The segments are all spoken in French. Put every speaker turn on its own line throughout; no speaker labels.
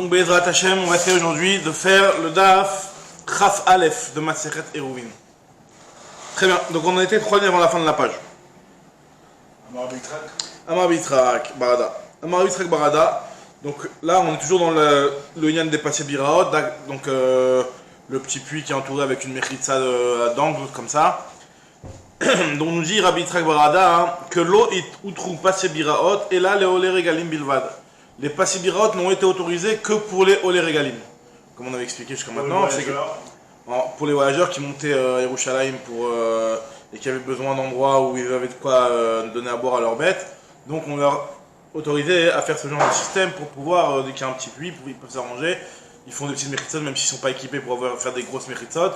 Donc Be'ezrat Hashem, on va essayer aujourd'hui de faire le Daf Chaf Aleph de Masechet Eruvin. Très bien, donc on en était 3 lignes avant la fin de la page. Amar Bitrak Barada. Amar Bitrak Barada. Donc là on est toujours dans le Yann des Passé Biraot, donc le petit puits qui est entouré avec une mechitza d'angle comme ça. Donc on nous dit Rabbi Yitzhak Barada hein, que l'eau est outrou Passé Biraot et là les Olé Regalim Bilvad. Les Passé Biraot n'ont été autorisés que pour les Olé Regalim. Comme on avait expliqué jusqu'à maintenant, c'est que pour les voyageurs qui montaient à Yerushalayim et qui avaient besoin d'endroits où ils avaient de quoi donner à boire à leurs bêtes, donc on leur autorisait à faire ce genre de système pour pouvoir, dès qu'il y a un petit puits, ils peuvent s'arranger. Ils font des petites mechitsot, même s'ils ne sont pas équipés pour faire des grosses mechitsot.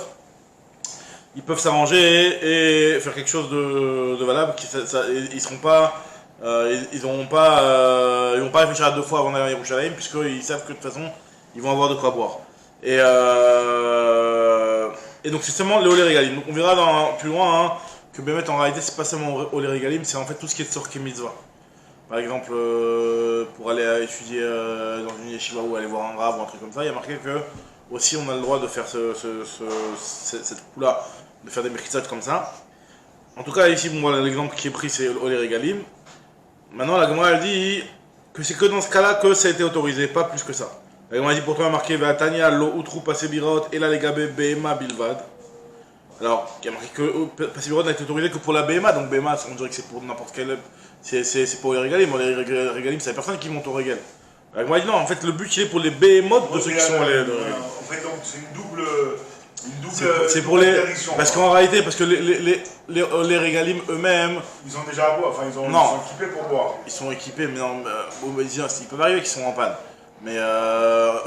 Ils peuvent s'arranger et faire quelque chose de valable. Ils seront pas, ils vont pas réfléchir à 2 fois avant d'aller à Yerushalayim, puisqu'ils savent que de toute façon, ils vont avoir de quoi boire. Et donc c'est seulement les Olé Regalim. Donc on verra plus loin hein, que Bémet en réalité c'est pas seulement Olé Regalim, c'est en fait tout ce qui est Tzorke Mitzvah. Par exemple, pour aller étudier dans une yeshiva ou aller voir un rave ou un truc comme ça, il y a marqué que aussi on a le droit de faire cette coup-là, de faire des mechitsot comme ça. En tout cas ici, bon, voilà, l'exemple qui est pris c'est Olé Regalim. Maintenant la Gemara elle dit que c'est que dans ce cas-là que ça a été autorisé, pas plus que ça. La Gemara dit pourtant il y a marqué Ve'atania lo utrou Passé Biraot et la legabe Behema Bilvad. Alors, il y a marqué que Passé Biraot n'a été autorisé que pour la Behema, donc Behema on dirait que c'est pour n'importe quel. C'est pour les régalim, les régalim c'est la personne qui monte au régal. Moi dit non, en fait le but il est pour les behemoths de ceux qui sont allés.
En fait donc c'est une double
c'est pour les. Parce qu'en réalité, parce que les régalim eux-mêmes.
Ils ont déjà à boire, enfin ils sont équipés pour boire.
Ils sont équipés, mais non, ils peuvent arriver qu'ils sont en panne. Mais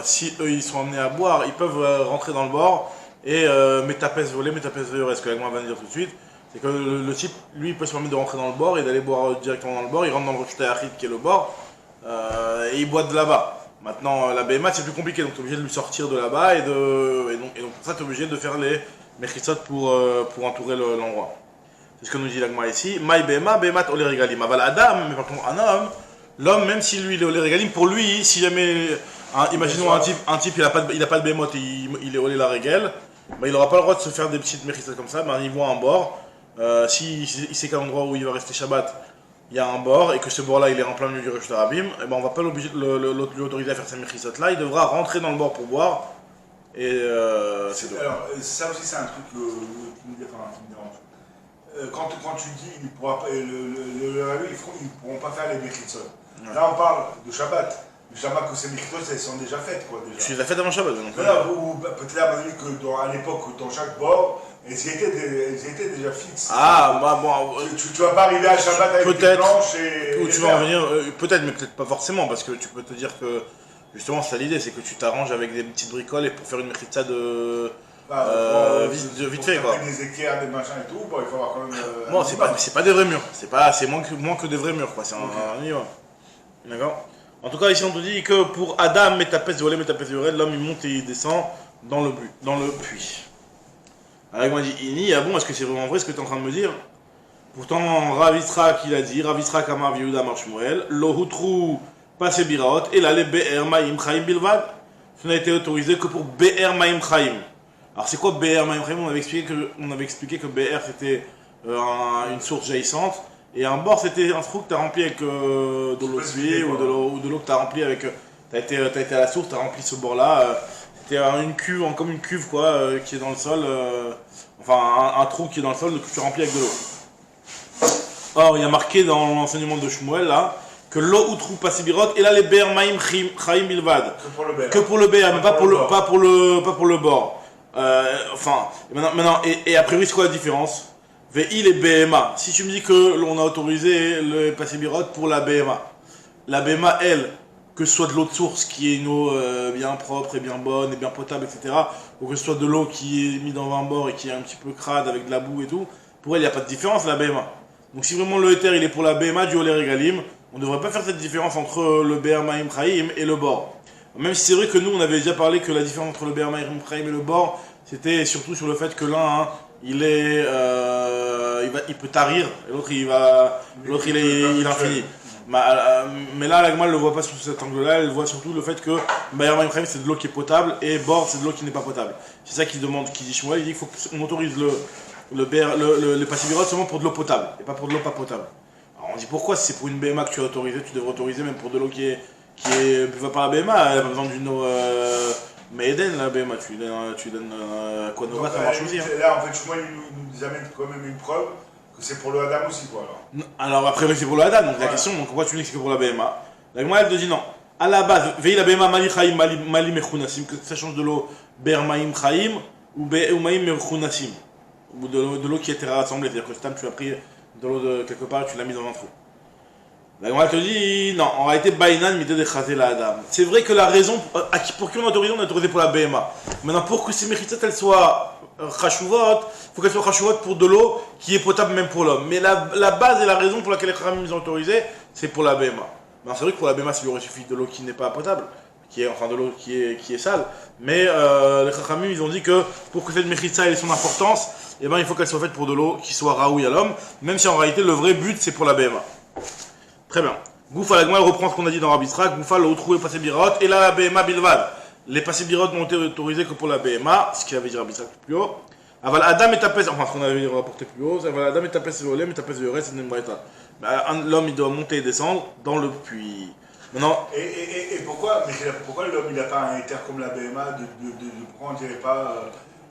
si eux ils sont amenés à boire, ils peuvent rentrer dans le bord et métapès voler, métapès voler, ce que la va dire tout de suite. C'est que le type, lui, il peut se permettre de rentrer dans le bord et d'aller boire directement dans le bord. Il rentre dans le Rosh Achid qui est le bord et il boit de là-bas. Maintenant, la BMA c'est plus compliqué, donc tu es obligé de lui sortir de là-bas et donc pour ça tu es obligé de faire les mechitsot pour entourer l'endroit. C'est ce que nous dit l'agma ici. Maï BMA, BMA Olé Regalim. Aval Adam, mais par contre un homme, l'homme, même si lui il est Olé Regalim, pour lui, si jamais, imaginons un type il a pas de BMA, il est Olé la Regal, bah, il n'aura pas le droit de se faire des petites mechitsot comme ça, bah, il voit un bord. Si il sait qu'à l'endroit où il va rester Shabbat, il y a un bord et que ce bord-là il est en plein milieu du Rosh Hashanah, et ben on va pas lui autoriser à faire sa mechitsot là, il devra rentrer dans le bord pour boire. Et c'est tout.
Alors ça aussi c'est un truc qui me dérange. Quand tu dis ils ne pourront pas faire les mechitsot. Ouais. Là on parle de Shabbat. Le Shabbat que ces mechitsot elles sont déjà faites quoi déjà.
Tu les as faites avant Shabbat donc.
Peut-être à qu'à l'époque dans chaque bord. Elles étaient déjà fixes.
Ah, bah bon.
Tu vas pas arriver à Shabbat avec des planches et.
Ou tu vas en venir, peut-être, mais peut-être pas forcément, parce que tu peux te dire que, justement, c'est l'idée, c'est que tu t'arranges avec des petites bricoles et pour faire une mechitza vite fait, quoi.
Des équerres, des machins et tout, bon, il faut avoir quand même.
Bon, c'est pas des vrais murs, c'est moins que des vrais murs, quoi, c'est un niveau. D'accord. En tout cas, ici, on te dit que pour Adam, Métapès de Olé, Métapès de Yorel, l'homme il monte et il descend dans le puits. Alors moi dit Ini, ah bon, est-ce que c'est vraiment vrai ce que tu es en train de me dire? Pourtant, Rav Yitzhak il a dit, Rav Yitzhak Amar Yehuda Amar Shmuel, Lo Hutru Passé Biraot, et là les Be'er Maim Chaim Bilvad, ça n'a été autorisé que pour Be'er Maim Chaim. Alors c'est quoi Be'er Maim Chaim? On avait expliqué que Be'er c'était une source jaillissante, et un bord c'était un trou que tu as rempli avec de l'eau de pluie, ou de l'eau que tu as rempli avec. Tu as été à la source, tu as rempli ce bord-là. C'était une cuve, comme une cuve quoi, qui est dans le sol, enfin un trou qui est dans le sol que tu remplis avec de l'eau. Or, il y a marqué dans l'enseignement de Shmuel là que l'eau ou trou Passé Biraot et là les Be'er Maim Chaim Bilvad. Que pour le Be'er, mais pas pour le bord. Enfin, maintenant et a priori c'est quoi la différence? Ve'il et BMA. Si tu me dis que l'on a autorisé le Passé Biraot pour la BMA, elle. Que ce soit de l'eau de source qui est une eau bien propre et bien bonne et bien potable, etc. Ou que ce soit de l'eau qui est mise dans un bord et qui est un petit peu crade avec de la boue et tout, pour elle, il n'y a pas de différence, la BMA. Donc si vraiment le éther, il est pour la BMA du Olé Regalim, on ne devrait pas faire cette différence entre le Be'er Maim Chaim et le bord. Même si c'est vrai que nous, on avait déjà parlé que la différence entre le Be'er Maim Chaim et le bord, c'était surtout sur le fait que l'un, il peut tarir, et l'autre, il est infini. Mais là, la Gemara ne le voit pas sous cet angle-là, elle voit surtout le fait que Bayer Mayim Chaim c'est de l'eau qui est potable et Bor c'est de l'eau qui n'est pas potable. C'est ça qu'il demande, qu'il dit Shmuel, il dit qu'il faut qu'on autorise les passibirot seulement pour de l'eau potable et pas pour de l'eau pas potable. Alors on dit pourquoi, si c'est pour une BMA que tu as autorisé, tu devrais autoriser même pour de l'eau qui est buvable par la BMA, elle n'a pas besoin d'une eau. Mais Eden, la BMA, tu donnes quoi Nova, ça marche aussi. Hein.
Là, en fait, Shmuel nous amène quand même une preuve que c'est pour le Adam aussi, quoi.
Alors après, c'est pour le Adam, donc la question, donc pourquoi tu dis que c'est que pour la BMA? La BMA, elle te dit non. À la base, veille la BMA Mali Chaim, Mali Mechunassim, que ça change de l'eau Ber Maïm Chaim ou Maïm Mechunassim, ou de l'eau qui a été rassemblée, c'est-à-dire que Stam, tu as pris de l'eau de quelque part et tu l'as mise dans un trou. La Gemara te dit non, en réalité, Baïnan m'était de chaser la Adam. C'est vrai que la raison pour qui on a autorisé pour la BMA. Maintenant, pour que ces méchitzot elles soient chashuvot, il faut qu'elles soient chashuvot pour de l'eau qui est potable même pour l'homme. Mais la base et la raison pour laquelle les Chachamim ont autorisé, c'est pour la BMA. Maintenant, c'est vrai que pour la BMA, il aurait suffi de l'eau qui n'est pas potable, enfin de l'eau qui est sale. Mais les Chachamim, ils ont dit que pour que cette méchitza ait son importance, eh ben, il faut qu'elle soit faite pour de l'eau qui soit raoui à l'homme, même si en réalité, le vrai but, c'est pour la BMA. Très bien. Goufa, la Gemara reprend ce qu'on a dit dans Rabbi Yitzhak. Goufa, le retrouvé passé birot. Et là, la BMA bilvad. Les passés birot n'ont été autorisés que pour la BMA, ce qu'il avait dit Rabbi Yitzhak plus haut. Aval Adam et tapes, enfin ce qu'on avait rapporté plus haut. Aval Adam et tapes volem et tapes vioret, c'est une braïta. L'homme, il doit monter et descendre dans le puits. Maintenant.
Et pourquoi l'homme, il n'a pas un éther comme la BMA pourquoi on ne dirait pas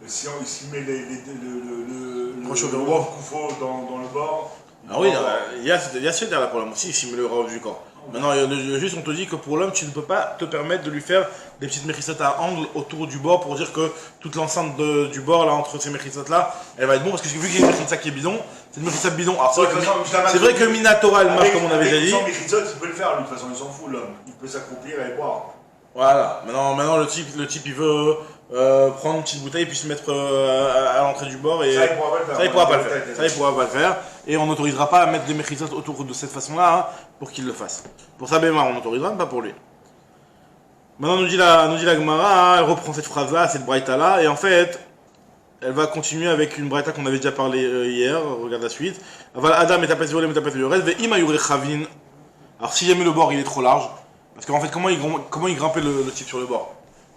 si on met le koufo dans le bord.
Ah oui, il y a ce là pour l'homme aussi, s'il met le rôle du corps. Maintenant, juste on te dit que pour l'homme, tu ne peux pas te permettre de lui faire des petites méchissotes à angle autour du bord pour dire que toute l'enceinte du bord, là, entre ces méchissotes là, elle va être bon parce que vu qu'il y a une méchissa qui est bidon, c'est une méchissa bidon. Alors c'est vrai que Minatora, elle marche comme on avait déjà dit.
Sans méchissote, il peut le faire, lui, de toute façon, il s'en fout, l'homme. Il peut s'accroupir et boire.
Voilà, maintenant le type il veut prendre une petite bouteille puis se mettre à l'entrée du bord et
ça il pourra pas
le faire. Et on n'autorisera pas à mettre des méchisotes autour de cette façon-là hein, pour qu'il le fasse. Pour sa béma, on autorisera, mais pas pour lui. Maintenant nous dit la Gemara, hein, elle reprend cette phrase-là, cette braïta-là, et en fait, elle va continuer avec une braïta qu'on avait déjà parlé hier, regarde la suite. Adam et tapes violem et tapes violet, ve ima yure chavin. Alors si jamais le bord il est trop large, parce qu'en fait comment il grimpait le type sur le bord?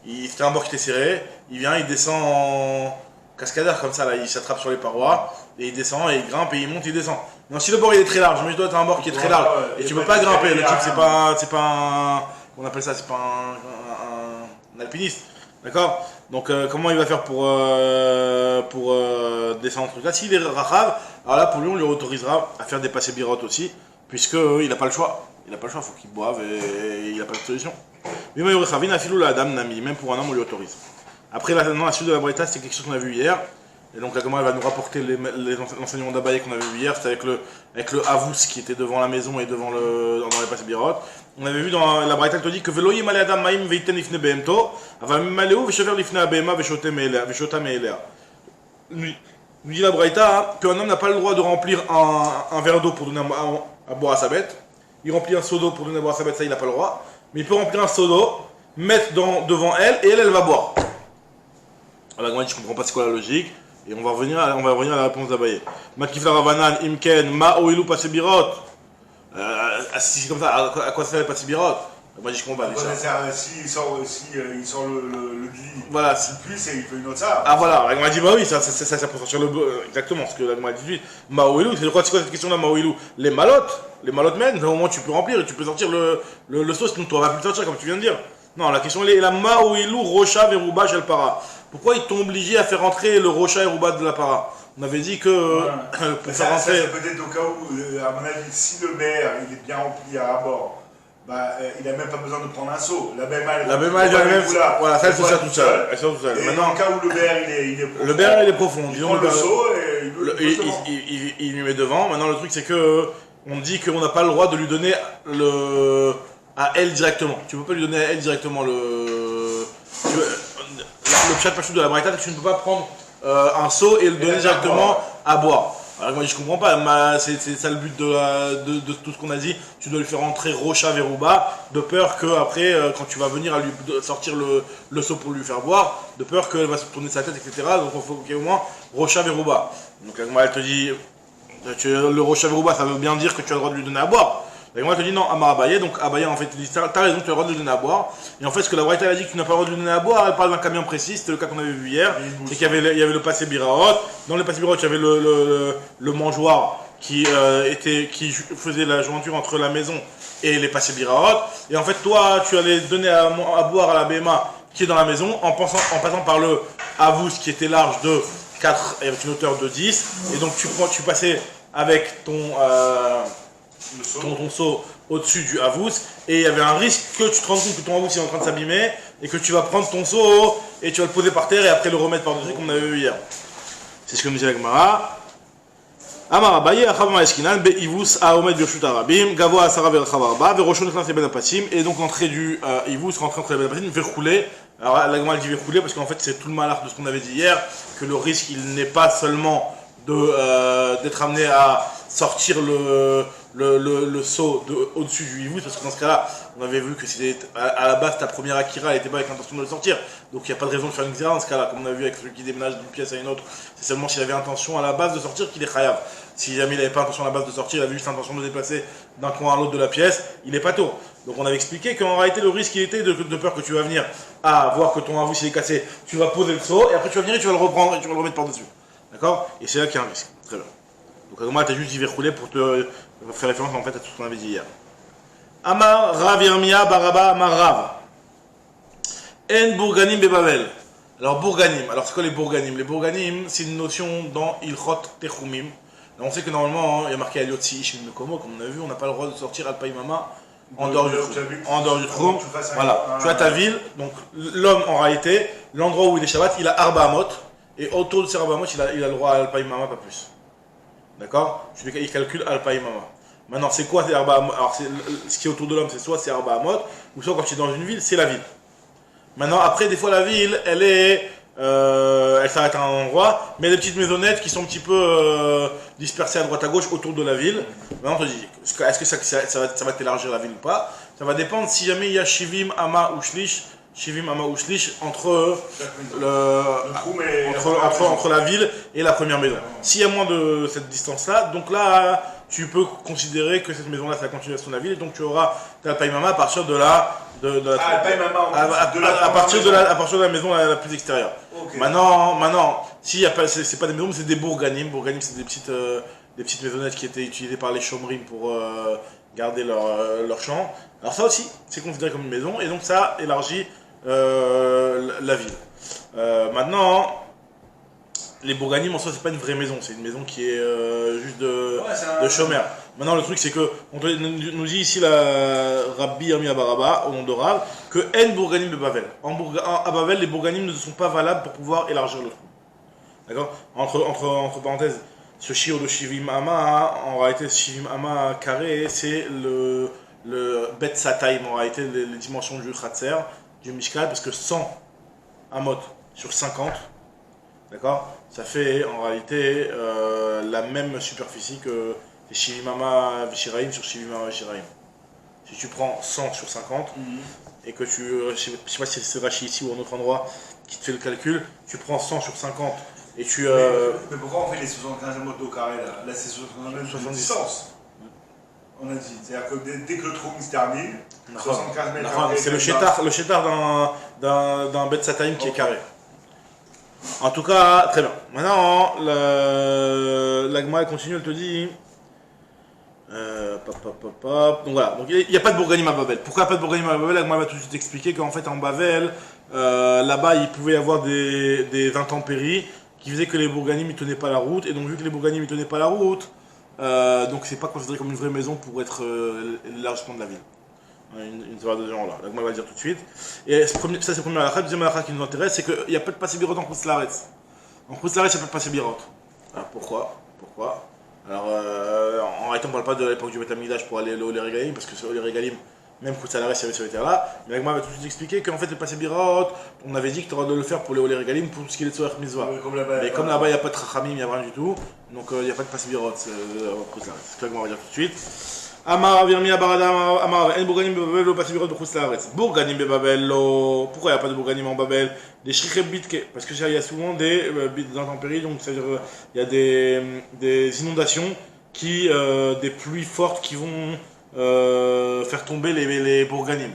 C'était un bord qui était serré, il vient, il descend en cascadeur comme ça, là, il s'attrape sur les parois, et il descend, et il grimpe, et il monte, il descend. Non, si le bord il est très large, mais je dois être un bord qui est très large, et tu peux pas grimper, le type c'est pas un... On appelle ça, c'est pas un alpiniste, d'accord? Donc comment il va faire pour descendre ce truc là? S'il est rachav, alors là pour lui on lui autorisera à faire des passés birotes aussi, puisque il n'a pas le choix. Il n'a pas le choix, il faut qu'il boive et il n'a pas de solution. Mais même pour un homme on lui autorise. Après la suite de la Braïta, c'est quelque chose qu'on a vu hier. Et donc la Gemara va nous rapporter l'enseignement d'Abaye qu'on avait vu hier, c'était avec le Havous qui était devant la maison et dans les passés birotes. On avait vu dans la Braïta, elle te dit que Velo yimale adam maim veiten ifne behemto, aval maleu veshover lifne abehema veshota me'elea. Nous dit la Braïta qu'un homme n'a pas le droit de remplir un verre d'eau pour donner à boire à sa bête. Il remplit un seau d'eau pour donner à boire à sa bête, ça il n'a pas le droit. Mais il peut remplir un seau d'eau, mettre devant elle et elle va boire. Alors la Gemara dit je comprends pas c'est quoi la logique. Et on va revenir à la réponse d'Abaye. Makifla Ravanan, Imken, Ma'oilu Pasebirot. Si c'est comme ça, à quoi ça sert les Pasebirot? Moi je comprends pas.
S'il sort le gli,
voilà.
Puis il fait une autre ça.
Ah voilà, la Gemara dit bah oui, ça peut sortir exactement ce que la Gemara dit. Ma'oilu, c'est quoi cette question là, Ma'oilu? Les malottes mènent, au moins tu peux remplir et tu peux sortir le sauce, sinon tu vas plus le sortir comme tu viens de dire. Non, la question elle est la Ma'oilu, Rocha, Verouba, Shalpara. Pourquoi ils t'ont obligé à faire rentrer le Rocha et Rouba de la para? On avait dit que pour faire rentrer.
C'est peut-être au cas où, à mon avis, si le maire il est bien rempli à bord, bah, il n'a même pas besoin de prendre un seau. La BMA elle vient même.
Voilà, ça elle se sert toute seule.
Et maintenant, en cas où le maire il est profond.
Le maire il est profond.
Il prend le seau
et il lui met devant. Maintenant le truc c'est que on dit qu'on n'a pas le droit de lui donner à elle directement. Tu peux pas lui donner à elle directement le chat pachou de la Braïta, tu ne peux pas prendre un seau et le donner directement à boire. Alors moi je comprends pas, c'est ça le but de tout ce qu'on a dit, tu dois lui faire rentrer Rocha Verouba, de peur que après quand tu vas venir à lui sortir le seau pour lui faire boire, de peur qu'elle va se tourner sa tête, etc. Donc il faut qu'il y ait au moins Rocha Verouba. Donc moi elle te dit, le Rocha Verouba ça veut bien dire que tu as le droit de lui donner à boire. La Gemara te dit non, Amar Abaye, donc Abaye en fait te dit t'as raison, tu as le droit de le donner à boire. Et en fait, ce que la Braïta a dit que tu n'as pas le droit de le donner à boire, elle parle d'un camion précis, c'était le cas qu'on avait vu hier. C'est qu'il y avait le passé Biraot. Dans le passé Biraot, il y avait le mangeoire qui faisait la jointure entre la maison et les passés Biraot. Et en fait, toi, tu allais donner à boire à la BMA qui est dans la maison en passant par le Avous qui était large de 4 et avec une hauteur de 10. Et donc, tu passais avec ton seau au-dessus du Avous, et il y avait un risque que tu te rendes compte que ton Avous est en train de s'abîmer, et que tu vas prendre ton seau, et tu vas le poser par terre, et après le remettre par-dessus, comme on avait vu hier. C'est ce que nous dit la Gemara. Amar Abaye, Achavama Eskinan, Be'ivus, Aomed Birshut Arabim, Gavo Asara Verchavarba, Veroshon Nechnas Ben Apasim, et donc l'entrée du Ivus, rentrée entre les Ben Apasim, verrouler. Alors la Gemara dit verrouler, parce qu'en fait c'est tout le malheur de ce qu'on avait dit hier, que le risque il n'est pas seulement d'être amené à sortir le seau au-dessus du hibou, parce que dans ce cas-là, on avait vu que c'était à la base ta première akira, elle n'était pas avec l'intention de le sortir, donc il n'y a pas de raison de faire une xéra dans ce cas-là, comme on a vu avec celui qui déménage d'une pièce à une autre, c'est seulement s'il avait intention à la base de sortir qu'il est chayav. Si jamais il n'avait pas intention à la base de sortir, il avait juste l'intention de déplacer d'un coin à l'autre de la pièce, il n'est pas tôt. Donc on avait expliqué qu'en réalité le risque il était de peur que tu vas venir à voir que ton avou s'il est cassé, tu vas poser le seau, et après tu vas venir et tu vas le reprendre et tu vas le remettre par-dessus. D'accord? Et c'est là qu'il y a un risque. Très bien. Donc Agma t'as juste dit verrouler pour te faire référence en fait à tout ce qu'on avait dit hier. Amar Rav Yirmia Baraba Amar Rav. En Bourganim Bebavel. Alors Bourganim. Alors c'est quoi les Bourganim? Les Bourganim, c'est une notion dans Ilchot Techumim. On sait que normalement, il y a marqué Aliotsi Ishim Mekomo, comme on a vu, on n'a pas le droit de sortir Alpaï Mama en dehors du Troum. En dehors du Troum. Voilà. Tu as ta ville, donc l'homme en réalité, l'endroit où il est Shabbat, il a Arba Amot. Et autour de ces Arba Amot, il a le droit à Alpaï Mama, pas plus. D'accord? Il calcule Alpaï Mama. Maintenant, c'est quoi ces Arba Amot? Alors, ce qui est autour de l'homme, c'est soit c'est Arba Amot, ou soit quand tu es dans une ville, c'est la ville. Maintenant, après, des fois, la ville, elle s'arrête à un endroit, mais il y a des petites maisonnettes qui sont un petit peu dispersées à droite à gauche autour de la ville. Maintenant, on te dit, est-ce que ça va t'élargir la ville ou pas? Ça va dépendre si jamais il y a Shivim, Ama ou Shlish, entre la ville et la première maison. S'il y a moins de cette distance-là, donc là, tu peux considérer que cette maison-là, c'est la continuation de la ville, et donc tu auras ta Païmama à partir de la à partir de la maison la plus extérieure. Okay. Maintenant, si c'est pas des maisons, mais c'est des bourganim. Bourganim, c'est des petites maisonnettes qui étaient utilisées par les chomrim pour garder leur champ. Alors ça aussi, c'est considéré comme une maison, et donc ça élargit la ville. Maintenant, les bourganim en soi, c'est pas une vraie maison, c'est une maison qui est juste de chômeur. Maintenant, le truc, c'est que on nous dit ici la Rabbi Yirmia Baraba, au nom de Rav, que En bourganim de Bavel. À Bavel, les bourganim ne sont pas valables pour pouvoir élargir le trou. D'accord? Entre parenthèses, ce shiur de Shivim Ama, en réalité, Shivim Ama carré, c'est le Bet Sataim, en réalité, les dimensions du Khatser, du Mishkal, parce que 100 Amot sur 50, d'accord, ça fait en réalité la même superficie que les Shivimama Vishiraim sur Shivimama Vishiraim. Si tu prends 100 sur 50, et que je sais pas si c'est Rachi ici ou un autre endroit qui te fait le calcul, tu prends 100 sur 50 et tu...
Mais pourquoi on fait les 75 Amot au carré là? Là c'est 70 distance. On a dit, c'est-à-dire que dès que le trou se termine, 75 mètres carrés.
C'est le chétar d'un Bet Sataim qui est carré. En tout cas, très bien. Maintenant, l'Agma continue, elle te dit. Donc voilà, donc il n'y a pas de bourganim à Babel. Pourquoi pas de bourganim à Babel? L'Agma va tout de suite expliquer qu'en fait en Babel, là-bas il pouvait y avoir des intempéries qui faisaient que les bourganim ne tenaient pas la route. Et donc vu que les bourganim ne tenaient pas la route, donc c'est pas considéré comme une vraie maison pour être l'élargissement de la ville. Une série de gens là. L'Agma va le dire tout de suite. Et ça c'est le premier halakha. Deuxième halakha qui nous intéresse, c'est qu'il n'y a pas de passé birot en Khoutzlaretz. En Khoutzlaretz, il n'y a pas de passé birot. Alors pourquoi? Alors en réalité, on ne parle pas de l'époque du Beth Amikdash pour aller au Regalim, parce que sur les Regalim, même Khoutzlaretz, il y avait sur les terres là. Mais l'Agma va tout de suite expliquer qu'en fait, le passé birot, on avait dit que tu auras de le faire pour les Regalim pour tout ce qui est de Tzoach Mitzvah. Mais comme là-bas, il n'y a pas de Chachamim, il n'y a rien du tout. Donc il n'y a pas de passé birot en Khoutzlaretz. C'est ce que l'Agma va dire tout de suite. Amar Virmia Barada Amar En Bourganim Bebabel lo Passibirot de Khoutzlaretz. Bourganim Bebabel lo. Pourquoi il n'y a pas de Bourganim en Babel? Des Shrikheb Bitke. Parce que il y a souvent des intempéries, donc c'est-à-dire il y a des inondations, des pluies fortes qui vont faire tomber les bourganim.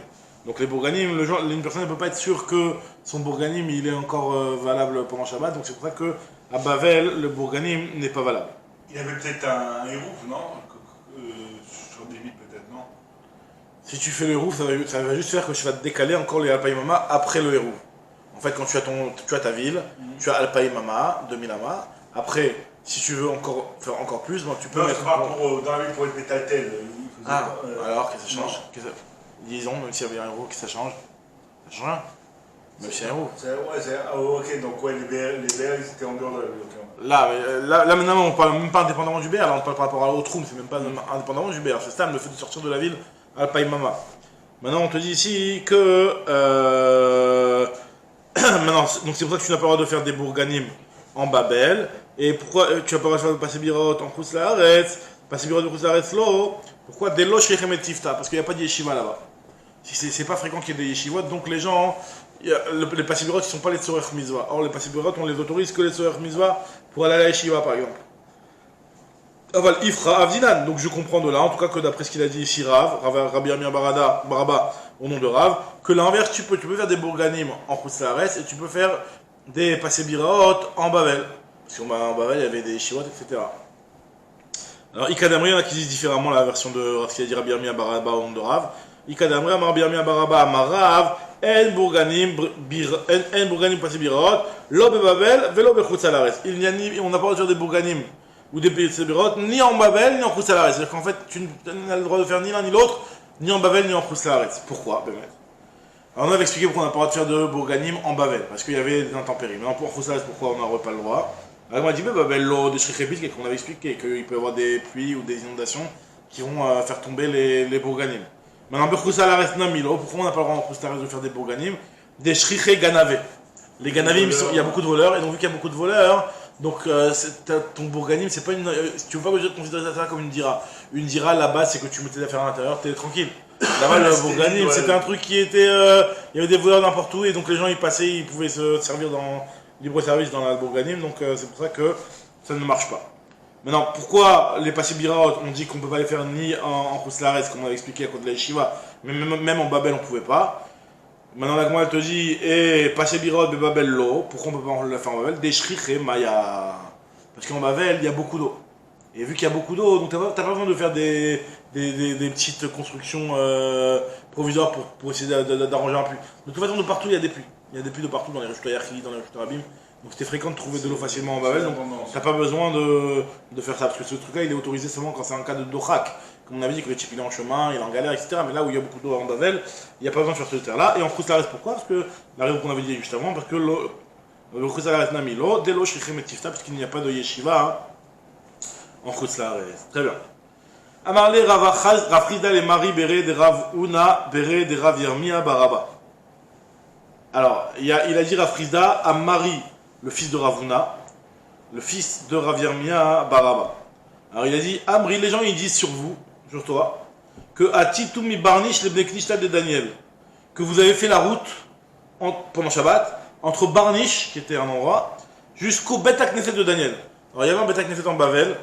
Donc les bourganim, une personne ne peut pas être sûre que son bourganim il est encore valable pendant Shabbat, donc c'est pour ça que à Bavel, le bourganim n'est pas valable.
Il y avait peut-être un hérouf, non sur des vides peut-être, non?
Si tu fais le hérouf, ça va juste faire que tu vas te décaler encore les Alpaïmama après le hérouf. En fait, quand tu as ta ville, tu as Alpaïmama, 2000 amas. Après, si tu veux faire encore plus, bon, tu peux
non,
mettre.
C'est pas dans la ville pour être métaltel.
Alors, qu'est-ce que ça change? Disons, même s'il y avait un héros, qu'est-ce que ça change? Ça change rien. Même si c'est un héros.
Ok, donc ouais, les BR, ils étaient en dehors de la ville. Okay.
Là, maintenant, on parle même pas indépendamment du BR, là, on parle par rapport à l'autre room, c'est même pas indépendamment du BR. C'est ça, le fait de sortir de la ville Alpaïmama. Maintenant, on te dit ici que. Maintenant, donc c'est pour ça que tu n'as pas le droit de faire des bourganim en Babel. Et pourquoi tu n'as pas le droit de passer birot en Khouslaretz, passer birot de Khouslaretz lo? Pourquoi des loges et tifta? Parce qu'il n'y a pas de yeshiva là-bas. C'est pas fréquent qu'il y ait des yeshivot, donc les gens, les passibirot, ils ne sont pas les tsorech mitzvah. Or, les passibirot, on les autorise que les tsorech mitzvah pour aller à la yeshiva, par exemple. Aval Ifra Avdinan, donc je comprends de là, en tout cas que d'après ce qu'il a dit ici Rabbi Amir Baraba, au nom de Rav, que l'inverse, tu peux faire des bourganim en Khouslaretz et tu peux faire des passibirot en Babel. Parce qu'en Babel, il y avait des yeshivot, etc. Alors, Ikadamri, il y en a qui disent différemment la version de ce qu'il a dit Rabbi Amir Baraba au nom de Rav. Ikadamri, Rabbi Amir Baraba, Amarav, En bourganim passibirot, lo Babel, velo Khouslaretz. On n'a pas le droit de faire des bourganim ou des Passibirot, ni en Babel, ni en Khouslaretz. C'est-à-dire qu'en fait, tu n'as le droit de faire ni l'un ni l'autre, ni en Babel, ni en Khouslaretz. Pourquoi, Bémet? Alors, on avait expliqué pourquoi on n'a pas le droit de faire de bourganim en Babel, parce qu'il y avait des intempéries. Maintenant, pour Khouslaretz, pourquoi on n'aurait pas le droit? Alors, on m'a dit, Babel, l'eau de Shriképit, qu'on avait expliqué, qu'il peut y avoir des pluies ou des inondations qui vont faire tomber les bourganim. Maintenant, pour Khouslaretz, Namilo, pourquoi on n'a pas le droit en Khouslaretz de faire des bourganim? Des Shriché Ganavé. Les Ganavim, il y a beaucoup de voleurs, et donc vu qu'il y a beaucoup de voleurs, donc ton bourganim, c'est pas une. Tu veux pas considérer ça comme une dira. Une dira là-bas, c'est que tu mettais des affaires à l'intérieur, t'es tranquille. Là-bas, le bourganim, c'était un truc qui était. Il y avait des voleurs n'importe où, et donc les gens ils passaient, ils pouvaient se servir dans libre-service dans la bourganim, donc c'est pour ça que ça ne marche pas. Maintenant, pourquoi les passibirot, on dit qu'on peut pas les faire ni en Khouslaretz, comme on avait expliqué à cause de la yeshiva, mais même en Babel, on pouvait pas. Maintenant, la Gemara te dit, passer birot de Babel l'eau, pourquoi on peut pas le faire en Babel? Des shriché maya. Parce qu'en Babel, il y a beaucoup d'eau. Et vu qu'il y a beaucoup d'eau, donc t'as pas besoin de faire des petites constructions provisoires pour essayer d'arranger un puits. De toute façon, de partout, il y a des puits. Il y a des puits de partout, dans les Rishtoyarchi, dans les Rishtoyabim. Donc c'était fréquent de trouver de l'eau facilement en Babel, donc t'as pas besoin de faire ça. Parce que ce truc-là, il est autorisé seulement quand c'est un cas de dochak. Comme on avait dit que le type il est en chemin, il est en galère, etc. Mais là où il y a beaucoup d'eau en Babel, il n'y a pas besoin de faire ce terre-là. Et en Khouslaretz, pourquoi? Parce que la raison qu'on avait dit juste avant, parce que le Khouslaretz n'a mis l'eau, dès l'eau Shrichem et Tifta, parce qu'il n'y a pas de yeshiva en Khouslaretz. Très bien. Amarle Rafrida les Marie Béré de Rav Una Béré de Rav Yermia Baraba. Alors, il a dit Rafrida à Marie, le fils de Ravuna, le fils de Rav Yermia Baraba. Alors il a dit, Amri, les gens ils disent sur vous, sur toi, que Atitoumi Barnish le Beknishta de Daniel, que vous avez fait la route pendant Shabbat, entre Barnish, qui était un endroit, jusqu'au Bet HaKnesset de Daniel. Alors il y avait un Bet HaKnesset en Bavel,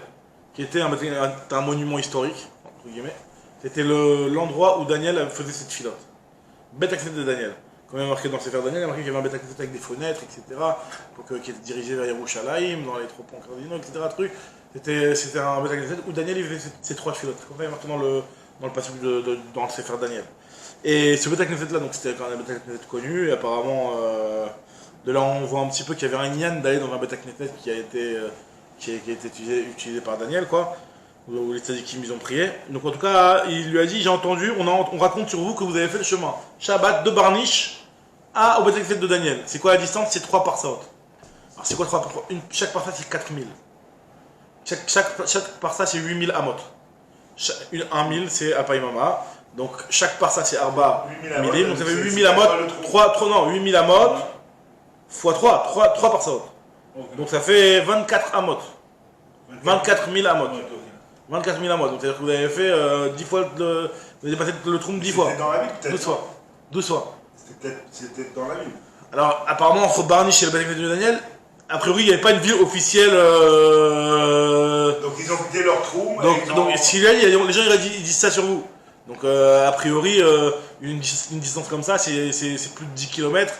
qui était un monument historique, entre guillemets. C'était l'endroit où Daniel faisait cette filote. Bet HaKnesset de Daniel. Quand il y a marqué dans le Sefer Daniel, il y a marqué qu'il y avait un Bet HaKnesset avec des fenêtres, etc., qui était dirigé vers Yerushalayim, dans les trois points cardinaux, etc. C'était un Bet HaKnesset où Daniel il faisait ces trois filotes. Comme ça, il y a marqué dans le passage dans le Sefer Daniel. Et ce Bet HaKnesset là, donc c'était quand même un Bet HaKnesset connu, et apparemment, de là on voit un petit peu qu'il y avait un Inyan d'aller dans un Bet HaKnesset qui a été utilisé par Daniel, quoi, où les tzadikim ils ont prié. Donc en tout cas, il lui a dit, j'ai entendu, on raconte sur vous que vous avez fait le chemin Shabbat de Barnish au Bet HaKnesset de Daniel. C'est quoi la distance? C'est 3 parsaot. Alors c'est quoi 3 parsaot? Chaque parsa c'est 4000. Chaque parsa c'est 8000 amot. 1 000 c'est Alpaïmama. Donc chaque parsa c'est Arba milim. Donc ça fait 8000 amot. 8000 amot fois 3 parsaot. Donc ça fait 24 amot. 24 000 amot. 24 000 amot. Donc c'est-à-dire que vous avez fait 10 fois vous avez dépassé le trou 10 fois.
C'était dans la ville peut-être.
12 fois.
C'était dans la ville.
Alors apparemment entre Barnish et le Bet HaKnesset de Daniel, a priori il n'y avait pas une ville officielle.
Donc ils ont quitté leur trou.
Donc si là, les gens ils disent ça sur vous, Donc, a priori, une distance comme ça, c'est plus de 10 km.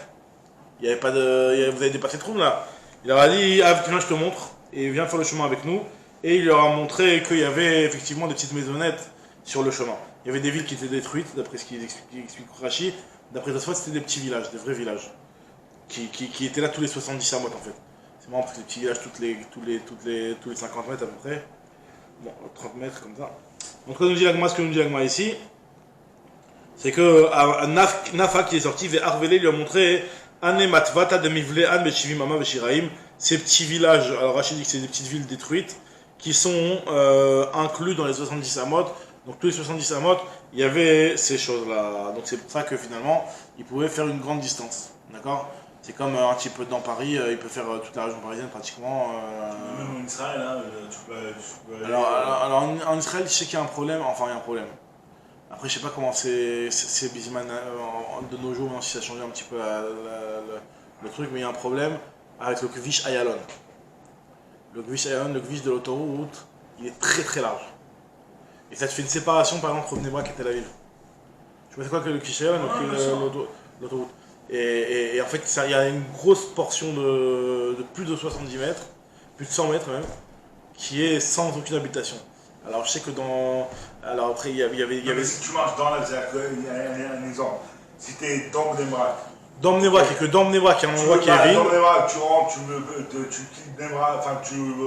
Il y avait pas de, vous avez dépassé Troum là. Il leur a dit, ah, viens, je te montre, et viens faire le chemin avec nous. Et il leur a montré qu'il y avait effectivement des petites maisonnettes sur le chemin. Il y avait des villes qui étaient détruites, d'après ce qu'il explique Rashi. D'après Tosfot, c'était des petits villages, des vrais villages, qui étaient là tous les 70 amot en fait. C'est marrant parce que les petits villages tous les 50 mètres à peu près. Bon, 30 mètres comme ça. Donc, ce que nous dit l'agma ici, c'est que Nafa qui est sorti, Arvelé lui a montré Anematvata de Mivle An Beshivim Ama Beshiraim, ces petits villages. Alors Rachid dit que c'est des petites villes détruites qui sont inclus dans les 70 amot. Donc tous les 70 amot, il y avait ces choses-là. Donc c'est pour ça que finalement, ils pouvaient faire une grande distance. D'accord? C'est comme un petit peu dans Paris, il peut faire toute la région parisienne pratiquement.
Même en Israël, hein, tu peux aller...
Alors en Israël, je sais qu'il y a un problème, enfin il y a un problème. Après, je sais pas comment c'est Bisman de nos jours, même si ça a changé un petit peu le truc, mais il y a un problème avec le Kvish Ayalon. Le Kvish Ayalon, le Kvish de l'autoroute, il est très très large. Et ça te fait une séparation par exemple entre Bnei Brak et Tel Aviv. Tu vois c'est quoi que le Kvish Ayalon, l'autoroute. Et en fait, il y a une grosse portion de plus de 70 mètres, plus de 100 mètres même, qui est sans aucune habitation. Alors je sais que dans... Alors après il y avait...
Si tu marches dans la il y a un exemple. Si tu es dans Bnei Brak.
Dans Bnei Brak, et que dans Bnei Brak, il y a un endroit qui est vide.
Dans Bnei Brak, tu rentres, tu quittes Bnei Brak, enfin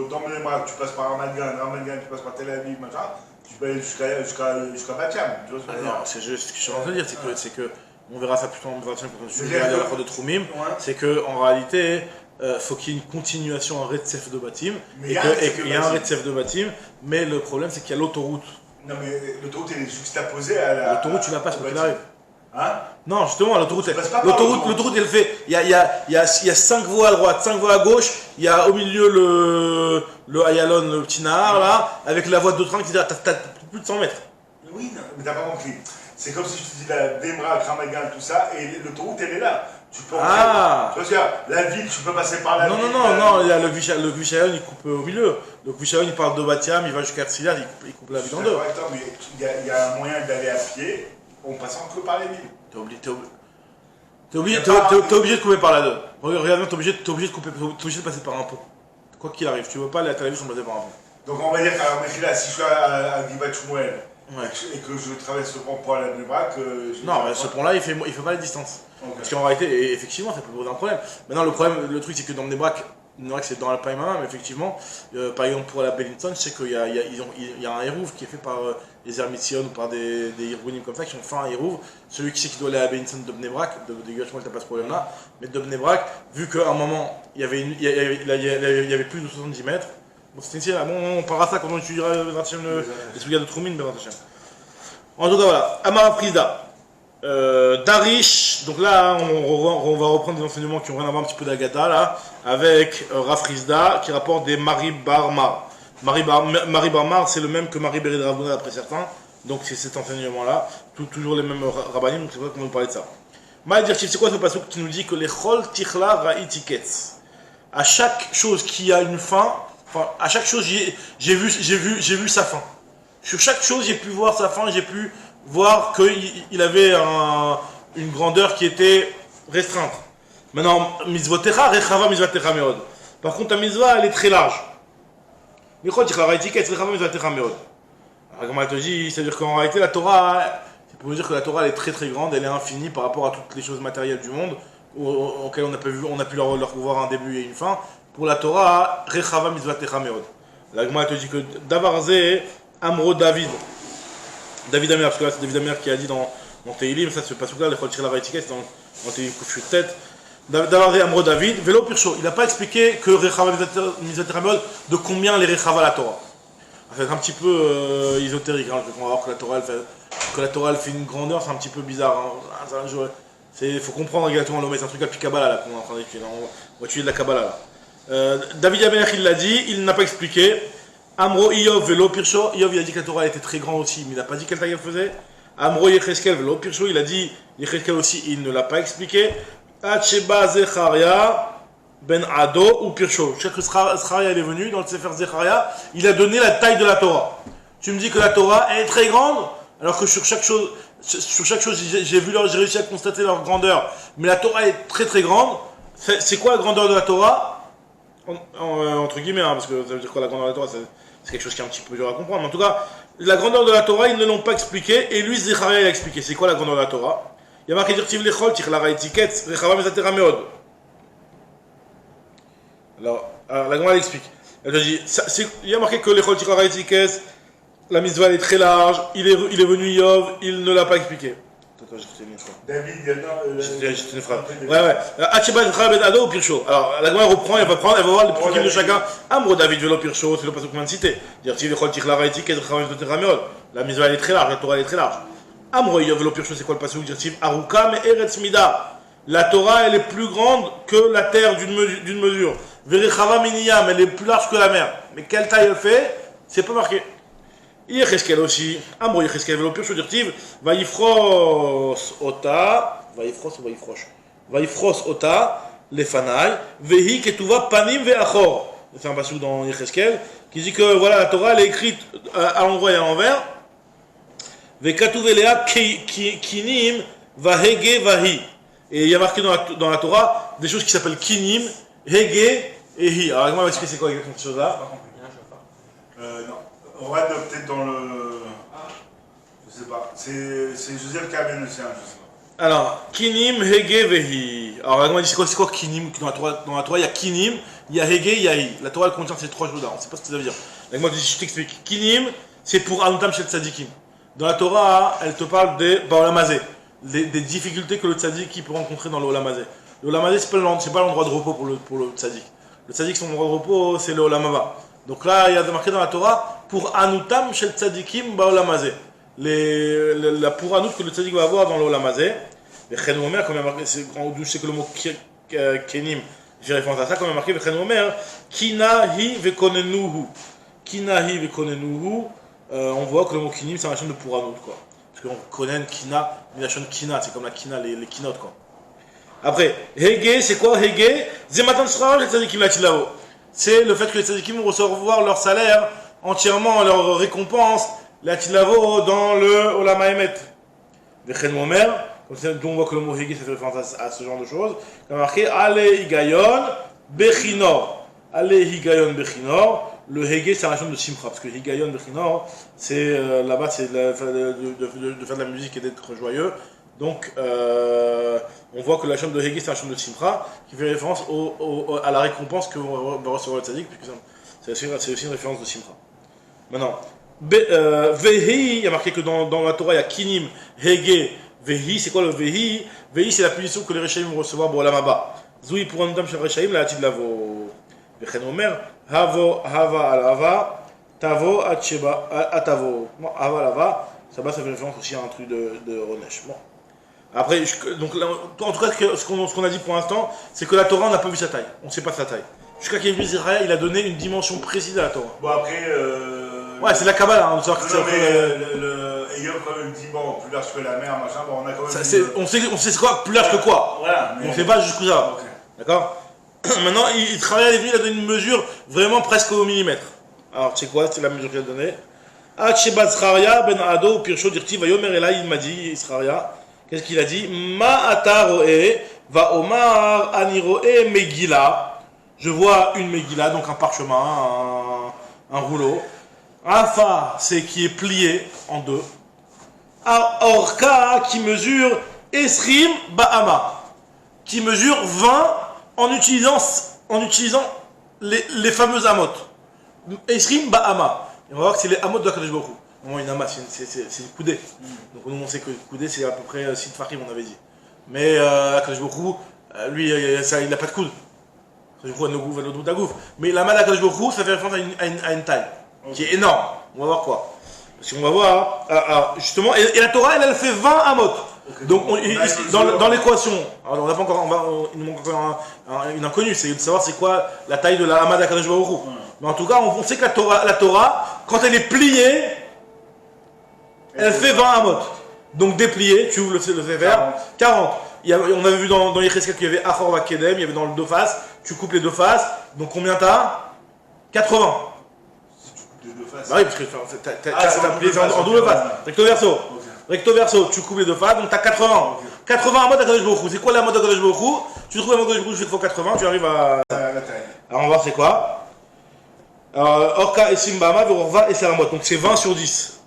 dans Bnei Brak, tu passes par Ramat Gan, tu passes par Tel Aviv, machin, tu peux aller jusqu'à Bat-Yam.
Non, c'est juste ce que je suis en train de dire, c'est que on verra ça plus tard, on verra ça quand tu verras la fois de Troumim, c'est qu'en réalité, faut qu'il y ait une continuation en Retsef de Batim, et qu'il y a un Retsef de Batim, mais le problème c'est qu'il y a l'autoroute.
Non mais l'autoroute elle est juxtaposée à la...
L'autoroute tu la passes quand il arrive.
Hein?
Non justement l'autoroute elle fait, il y a 5 voies à droite, 5 voies à gauche, il y a au milieu le Ayalon, le petit Nahar là, avec la voie de train qui t'as plus de 100 mètres.
Oui, non, mais t'as pas compris. C'est comme si je te dis la Bnei Brak, Ramat Gan, tout ça, et l'autoroute elle est là. Tu peux tu vois, la ville, tu peux passer par la ville.
Non, il y a le Kvish il coupe au milieu. Le Kvish il part de Bat-Yam, il va jusqu'à Herzliya, il coupe la ville en deux.
Attends, mais il y a un moyen d'aller à pied en passant que par les villes.
T'es obligé de couper par la deux. Regarde bien, t'es obligé de passer par un pont. Quoi qu'il arrive, tu veux pas aller à Tel Aviv sans passer par un pont.
Donc on va dire qu'à Mechila, si je suis à Givat Shmuel et que je traverse ce pont pour aller à Bnei Brak...
Non, mais ce pont-là, il fait pas la distance. Okay. Parce qu'en réalité, effectivement, ça peut poser un problème. Maintenant, le truc, c'est que dans Bnei Brak, c'est dans la Païmana, mais effectivement, par exemple, pour la Bellinson, je sais qu'il y a un hérouv qui est fait par les Hermitzion ou par des Irgunim comme ça, qui ont fait un hérouv. Celui qui sait qu'il doit aller à la Bellinson de Bnei Brak, de Givat Shmuel, t'as pas ce problème-là. Mais de Bnei Brak, vu qu'à un moment, il y avait plus de 70 mètres, bon, c'était ici, on parlera ça quand on étudiera les sougas de Troumine, en tout cas, voilà. Amar Prisda. Darish, donc là on va reprendre des enseignements qui ont rien à voir un petit peu d'Agata là, avec Rafrizda qui rapporte des Mari Barmar. Mari Barmar c'est le même que Mari Bered Rabouna après certains, donc c'est cet enseignement là, toujours les mêmes rabbanim, donc c'est vrai qu'on va parler de ça. Mal c'est quoi ce passage qui nous dit que les Chol Tichla Ra'Itiketz, à chaque chose qui a une fin, enfin à chaque chose j'ai vu sa fin. Sur chaque chose j'ai pu voir sa fin, j'ai pu voir qu'il avait une grandeur qui était restreinte. Maintenant, mitzvotecha, rechava mitzvotecha meod. Par contre, ta mitzvah, elle est très large. Mais quoi, tu as étiquette, rechava mitzvotecha meod. Alors, comme elle te dit, c'est-à-dire qu'en réalité, la Torah, c'est pour dire que la Torah, elle est très très grande, elle est infinie par rapport à toutes les choses matérielles du monde, auxquelles on a pu leur voir un début et une fin. Pour la Torah, rechava mitzvotecha meod. La Gemara te dit que Davarze, Amro David Amer, parce que là c'est David Amer qui a dit dans Teilim, ça c'est pas là, il faut tirer la réétiquette, dans Teilim Koufchu de tête. Davarze Amro David, Vélo Pircho, il n'a pas expliqué que Rechava Mitzvotecha Meod, de combien les Rechava la Torah. Ça va être un petit peu ésotérique, hein, on va voir que la Torah elle fait une grandeur, c'est un petit peu bizarre. Hein. Il faut comprendre exactement le c'est un truc à Kabbalah là qu'on est en train d'étudier, on va étudier de la Kabbalah là. David Amer il l'a dit, il n'a pas expliqué. Amro Iyov Velo Pircho, Iyov il a dit que la Torah était très grande aussi, mais il n'a pas dit quelle taille elle faisait. Amro Yecheskel Velo Pircho, il a dit Yecheskel aussi, il ne l'a pas expliqué. Hacheba Zecharia Ben Ado ou Pircho. Je sais que Zecharia est venu dans le Sefer Zecharia, il a donné la taille de la Torah. Tu me dis que la Torah elle est très grande, alors que sur chaque chose, j'ai réussi à constater leur grandeur, mais la Torah est très très grande. C'est quoi la grandeur de la Torah entre guillemets, hein, parce que ça veut dire quoi la grandeur de la Torah, c'est quelque chose qui est un petit peu dur à comprendre. Mais en tout cas, la grandeur de la Torah, ils ne l'ont pas expliqué, et lui, Zecharia, il a expliqué. C'est quoi la grandeur de la Torah? Il y a marqué Dirtiv Lechol, Tichlara Etiket, Rechava Mesatera Meod. Alors, la grandeur, elle explique. Elle dit, il y a marqué que Lechol, Tichlara Etiket, la mitzvah elle est très large, il est venu Yov, il ne l'a pas expliqué. Attends, j'ai une phrase.
David, il y a
une phrase. Ouais. Acheba Zechra Ado ou Pircho. Alors, la grandeur reprend, elle va prendre, elle va voir les trucs de chacun. Amro David Velo Pircho, c'est le passage qu'on vient de citer. Dirtiv Lechol, Tichlara Etiket, Rechava Mesatera Meod. La mitzvah elle est très large, la Torah elle est très large. Amro Yov Velo Pircho, c'est quoi le passage Dirtiv Aruka me Eretz Mida. La Torah elle est plus grande que la terre d'une mesure. Verechava Miniyam, elle est plus large que la mer. Mais quelle taille elle fait? C'est pas marqué. Yecheskel aussi. Amro Yecheskel Velo Pircho Dirtiv Vaifros Ota. Vaifros ou Vaifrosh? Vaifros Ota, Lefanai, Vehi Ketuva Panim Veachor. C'est un passage dans Yecheskel qui dit que voilà, la Torah elle est écrite à l'endroit et à l'envers. Vekatuvelea Kinim Vahege Vahi. Et il y a marqué dans la Torah des choses qui s'appellent Kinim, Hege et Hi. Alors, comment on va expliquer c'est quoi exactement ces choses-là?
Non. On va peut-être dans le. Je sais pas. C'est Joseph qui a bien le sien, je sais pas. Alors, Kinim, Hege, Vehi. Alors, comment on dit c'est quoi Kinim? Dans la Torah, il y a Kinim, il y a Hege, il y a Hi. La Torah, elle contient ces trois choses-là. On ne sait pas ce que ça veut dire. Donc, moi, je t'explique. Kinim, c'est pour Anutam Shel Tzadikim. Dans la Torah, elle te parle des Baolamazé, des difficultés que le Tzadik peut rencontrer dans le Olamazé. Le Olamazé, c'est pas l'endroit de repos pour le Tzadik. Le Tzadik, son endroit de repos, c'est le Olamava. Donc là, il y a marqué dans la Torah, pour Anutam Shel Tzadikim Baolamazé. La pour Anout que le Tzadik va avoir dans le Olamazé. Et Chen Omer, comme il y a marqué, d'où je sais que le mot Kenim, j'ai référence à ça, comme il y a marqué, Chen Omer, Kinahi Vekonenuhu. Kinahi Vekonenuhu. On voit que le mot kinim c'est un chant de pour Anout, quoi. Parce qu'on connaît une kina, une chant de kina, c'est comme la kina, les kinotes, quoi. Après, Hege, c'est quoi Hege? Zematan Sral, les tzadikim la tilao. C'est le fait que les tzadikim vont recevoir leur salaire entièrement, leur récompense, la tilavo dans le Olama Emet. Vechen Omer, comme ça, on voit que le mot Hege ça fait référence à ce genre de choses. Comme marqué, Ale Higayon Bechinor. Ale Higayon Bechinor. Le Hege, c'est un chant de Simcha, parce que Higayon Bechinor, c'est là-bas, c'est de faire de la musique et d'être joyeux. Donc, on voit que la chant de Hege, c'est un chant de Simcha, qui fait référence à la récompense que va recevoir le tzaddik, puisque c'est aussi une référence de Simcha. Maintenant, Vehi, il y a marqué que dans la Torah, il y a Kinim, Hege, Vehi, c'est quoi le Vehi? Vehi, c'est la punition que les Rechaim vont recevoir pour Olamaba. Zoui pour un dam chez Rechaim, la Hatid Lavo. Vechen Omer, Hava alava, Tavo Atsheba Atavo. Bon, Hava alava, ça fait référence aussi à un truc de Ronesh. Bon. Après, donc, là, en tout cas, ce qu'on a dit pour l'instant, c'est que la Torah, on n'a pas vu sa taille. On ne sait pas sa taille. Jusqu'à qu'il y ait vu Israël, il a donné une dimension précise à la Torah. Bon, après.
Ouais, c'est la Kabbalah. Hein,
Ayov, quand même, dit bon, plus large que la mer, machin, bon, on a quand même.
On sait c'est quoi, plus large que quoi.
Voilà.
Mais on ne sait pas jusqu'où ça va. Okay. D'accord? Maintenant, il travaille avec lui, il a donné une mesure vraiment presque au millimètre. Alors, tu sais quoi, c'est la mesure qu'il a donnée. Achebat Zcharia ben Ado Pircho Dirti Vayomer et là il m'a dit, Zcharia, qu'est-ce qu'il a dit? Ma ata roe va omar aniroe megila. Je vois une megila, donc un parchemin, un rouleau. Afa, c'est qui est plié en deux. Orka, qui mesure Esrim Bahama, qui mesure 20 en utilisant les fameuses amot. Esrim Bahama. Et on va voir que c'est les amot de la Kadosh Baruch Hu. Une ama, c'est une coudée. Donc on sait que coudée c'est à peu près 6 farim, on avait dit. Mais la Kadosh Baruch Hu, lui, il n'a pas de coude. Mais la main de la Kadosh Baruch Hu, ça fait référence à une taille qui est énorme. On va voir quoi. Parce qu'on va voir, justement, et la Torah, elle fait 20 amot. Okay, donc, dans l'équation, on n'a pas encore, il nous manque encore une inconnue, c'est de savoir c'est quoi la taille de la Hama d'Akadosh Baruch Hu. Mais en tout cas, on sait que la Torah, quand elle est pliée, elle fait 20 amot. Donc dépliée, tu ouvres le Sefer, 40. On avait vu dans Yecheskel qu'il y avait Achor Vakedem, il y avait dans le deux faces, tu coupes les deux faces, donc combien t'as? 80.
Si tu coupes les deux faces.
Bah oui, parce que t'as plié en double face, recto verso. Okay. recto verso, tu coupes les deux faces, donc tu as 80. Okay. 80 amot à Kadosh Baruch Hu. C'est quoi la mode à Kadosh Baruch Hu? Tu trouves la mode à Kadosh Baruch Hu, tu fais fois 80, tu arrives à la taille. Alors on va voir c'est quoi. Orka et Simbama, Verorva et Seramot. Donc c'est 20 sur 10.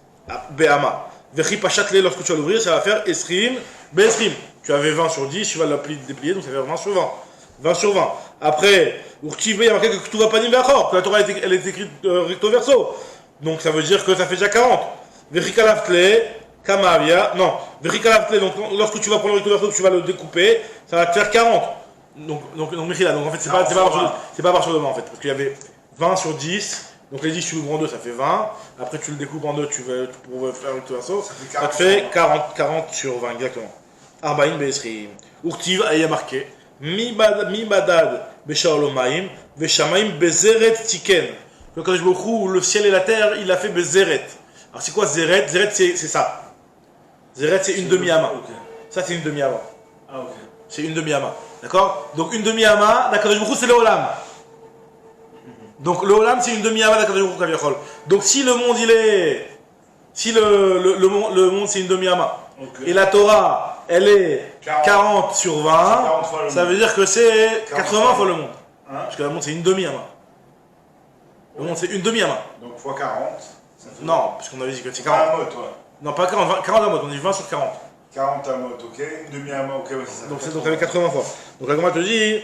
Behama. Vechi Pachatle, lorsque tu vas l'ouvrir, ça va faire Esrim, Besrim. Tu avais 20 sur 10, tu vas la déplier, donc ça fait 20 sur 20. 20 sur 20. Après, Urtivé, il y a marqué que tout va pas ni que la Torah elle est écrite recto verso. Donc ça veut dire que ça fait déjà 40. Vechi Kalaftle, Kamavia. Non, Vechi Kalaftle, donc lorsque tu vas prendre le recto verso, que tu vas le découper, ça va te faire 40. Donc Mechila, donc en fait, c'est pas à partir de 20 en fait, parce qu'il y avait 20 sur 10, donc les 10 tu ouvres en deux, ça fait 20, après tu le découpes en deux, pour faire le verso, ça te fait 40 sur 20, exactement. Arbaïn Be'esrim. Urtiv, il y a marqué, Mi badad Beshaolomaim, Veshamaim Bezeret Tiken. Le Kadosh Baruch Hu, le ciel et la terre, il a fait Bezeret. Alors c'est quoi Zeret? Zeret c'est ça. Zeret c'est une demi-ama. Okay. Ça c'est une demi-ama. Ah ok. C'est une demi-ama. D'accord? Donc une demi-ama, la Kadosh Baruch Hu c'est le Olam. Donc le Olam c'est une demi-ama d'Akadosh Baruch Hu Kaviachol. Donc si le monde il est, si le monde c'est une demi-ama, okay. Et la Torah elle est 40 sur 20, ça veut dire que c'est 80 fois le monde. Hein? Parce que le monde c'est une demi-ama. Le monde c'est une demi-ama.
Donc fois 40.
Non, puisqu'on avait dit que c'est 40.
Pas un mot toi.
Non pas 40, 40 à mot, on dit 20 sur 40.
40 à mot, ok. Une demi-ama, ok. Ouais,
donc ça fait 80 fois. Donc la Gemara te dit.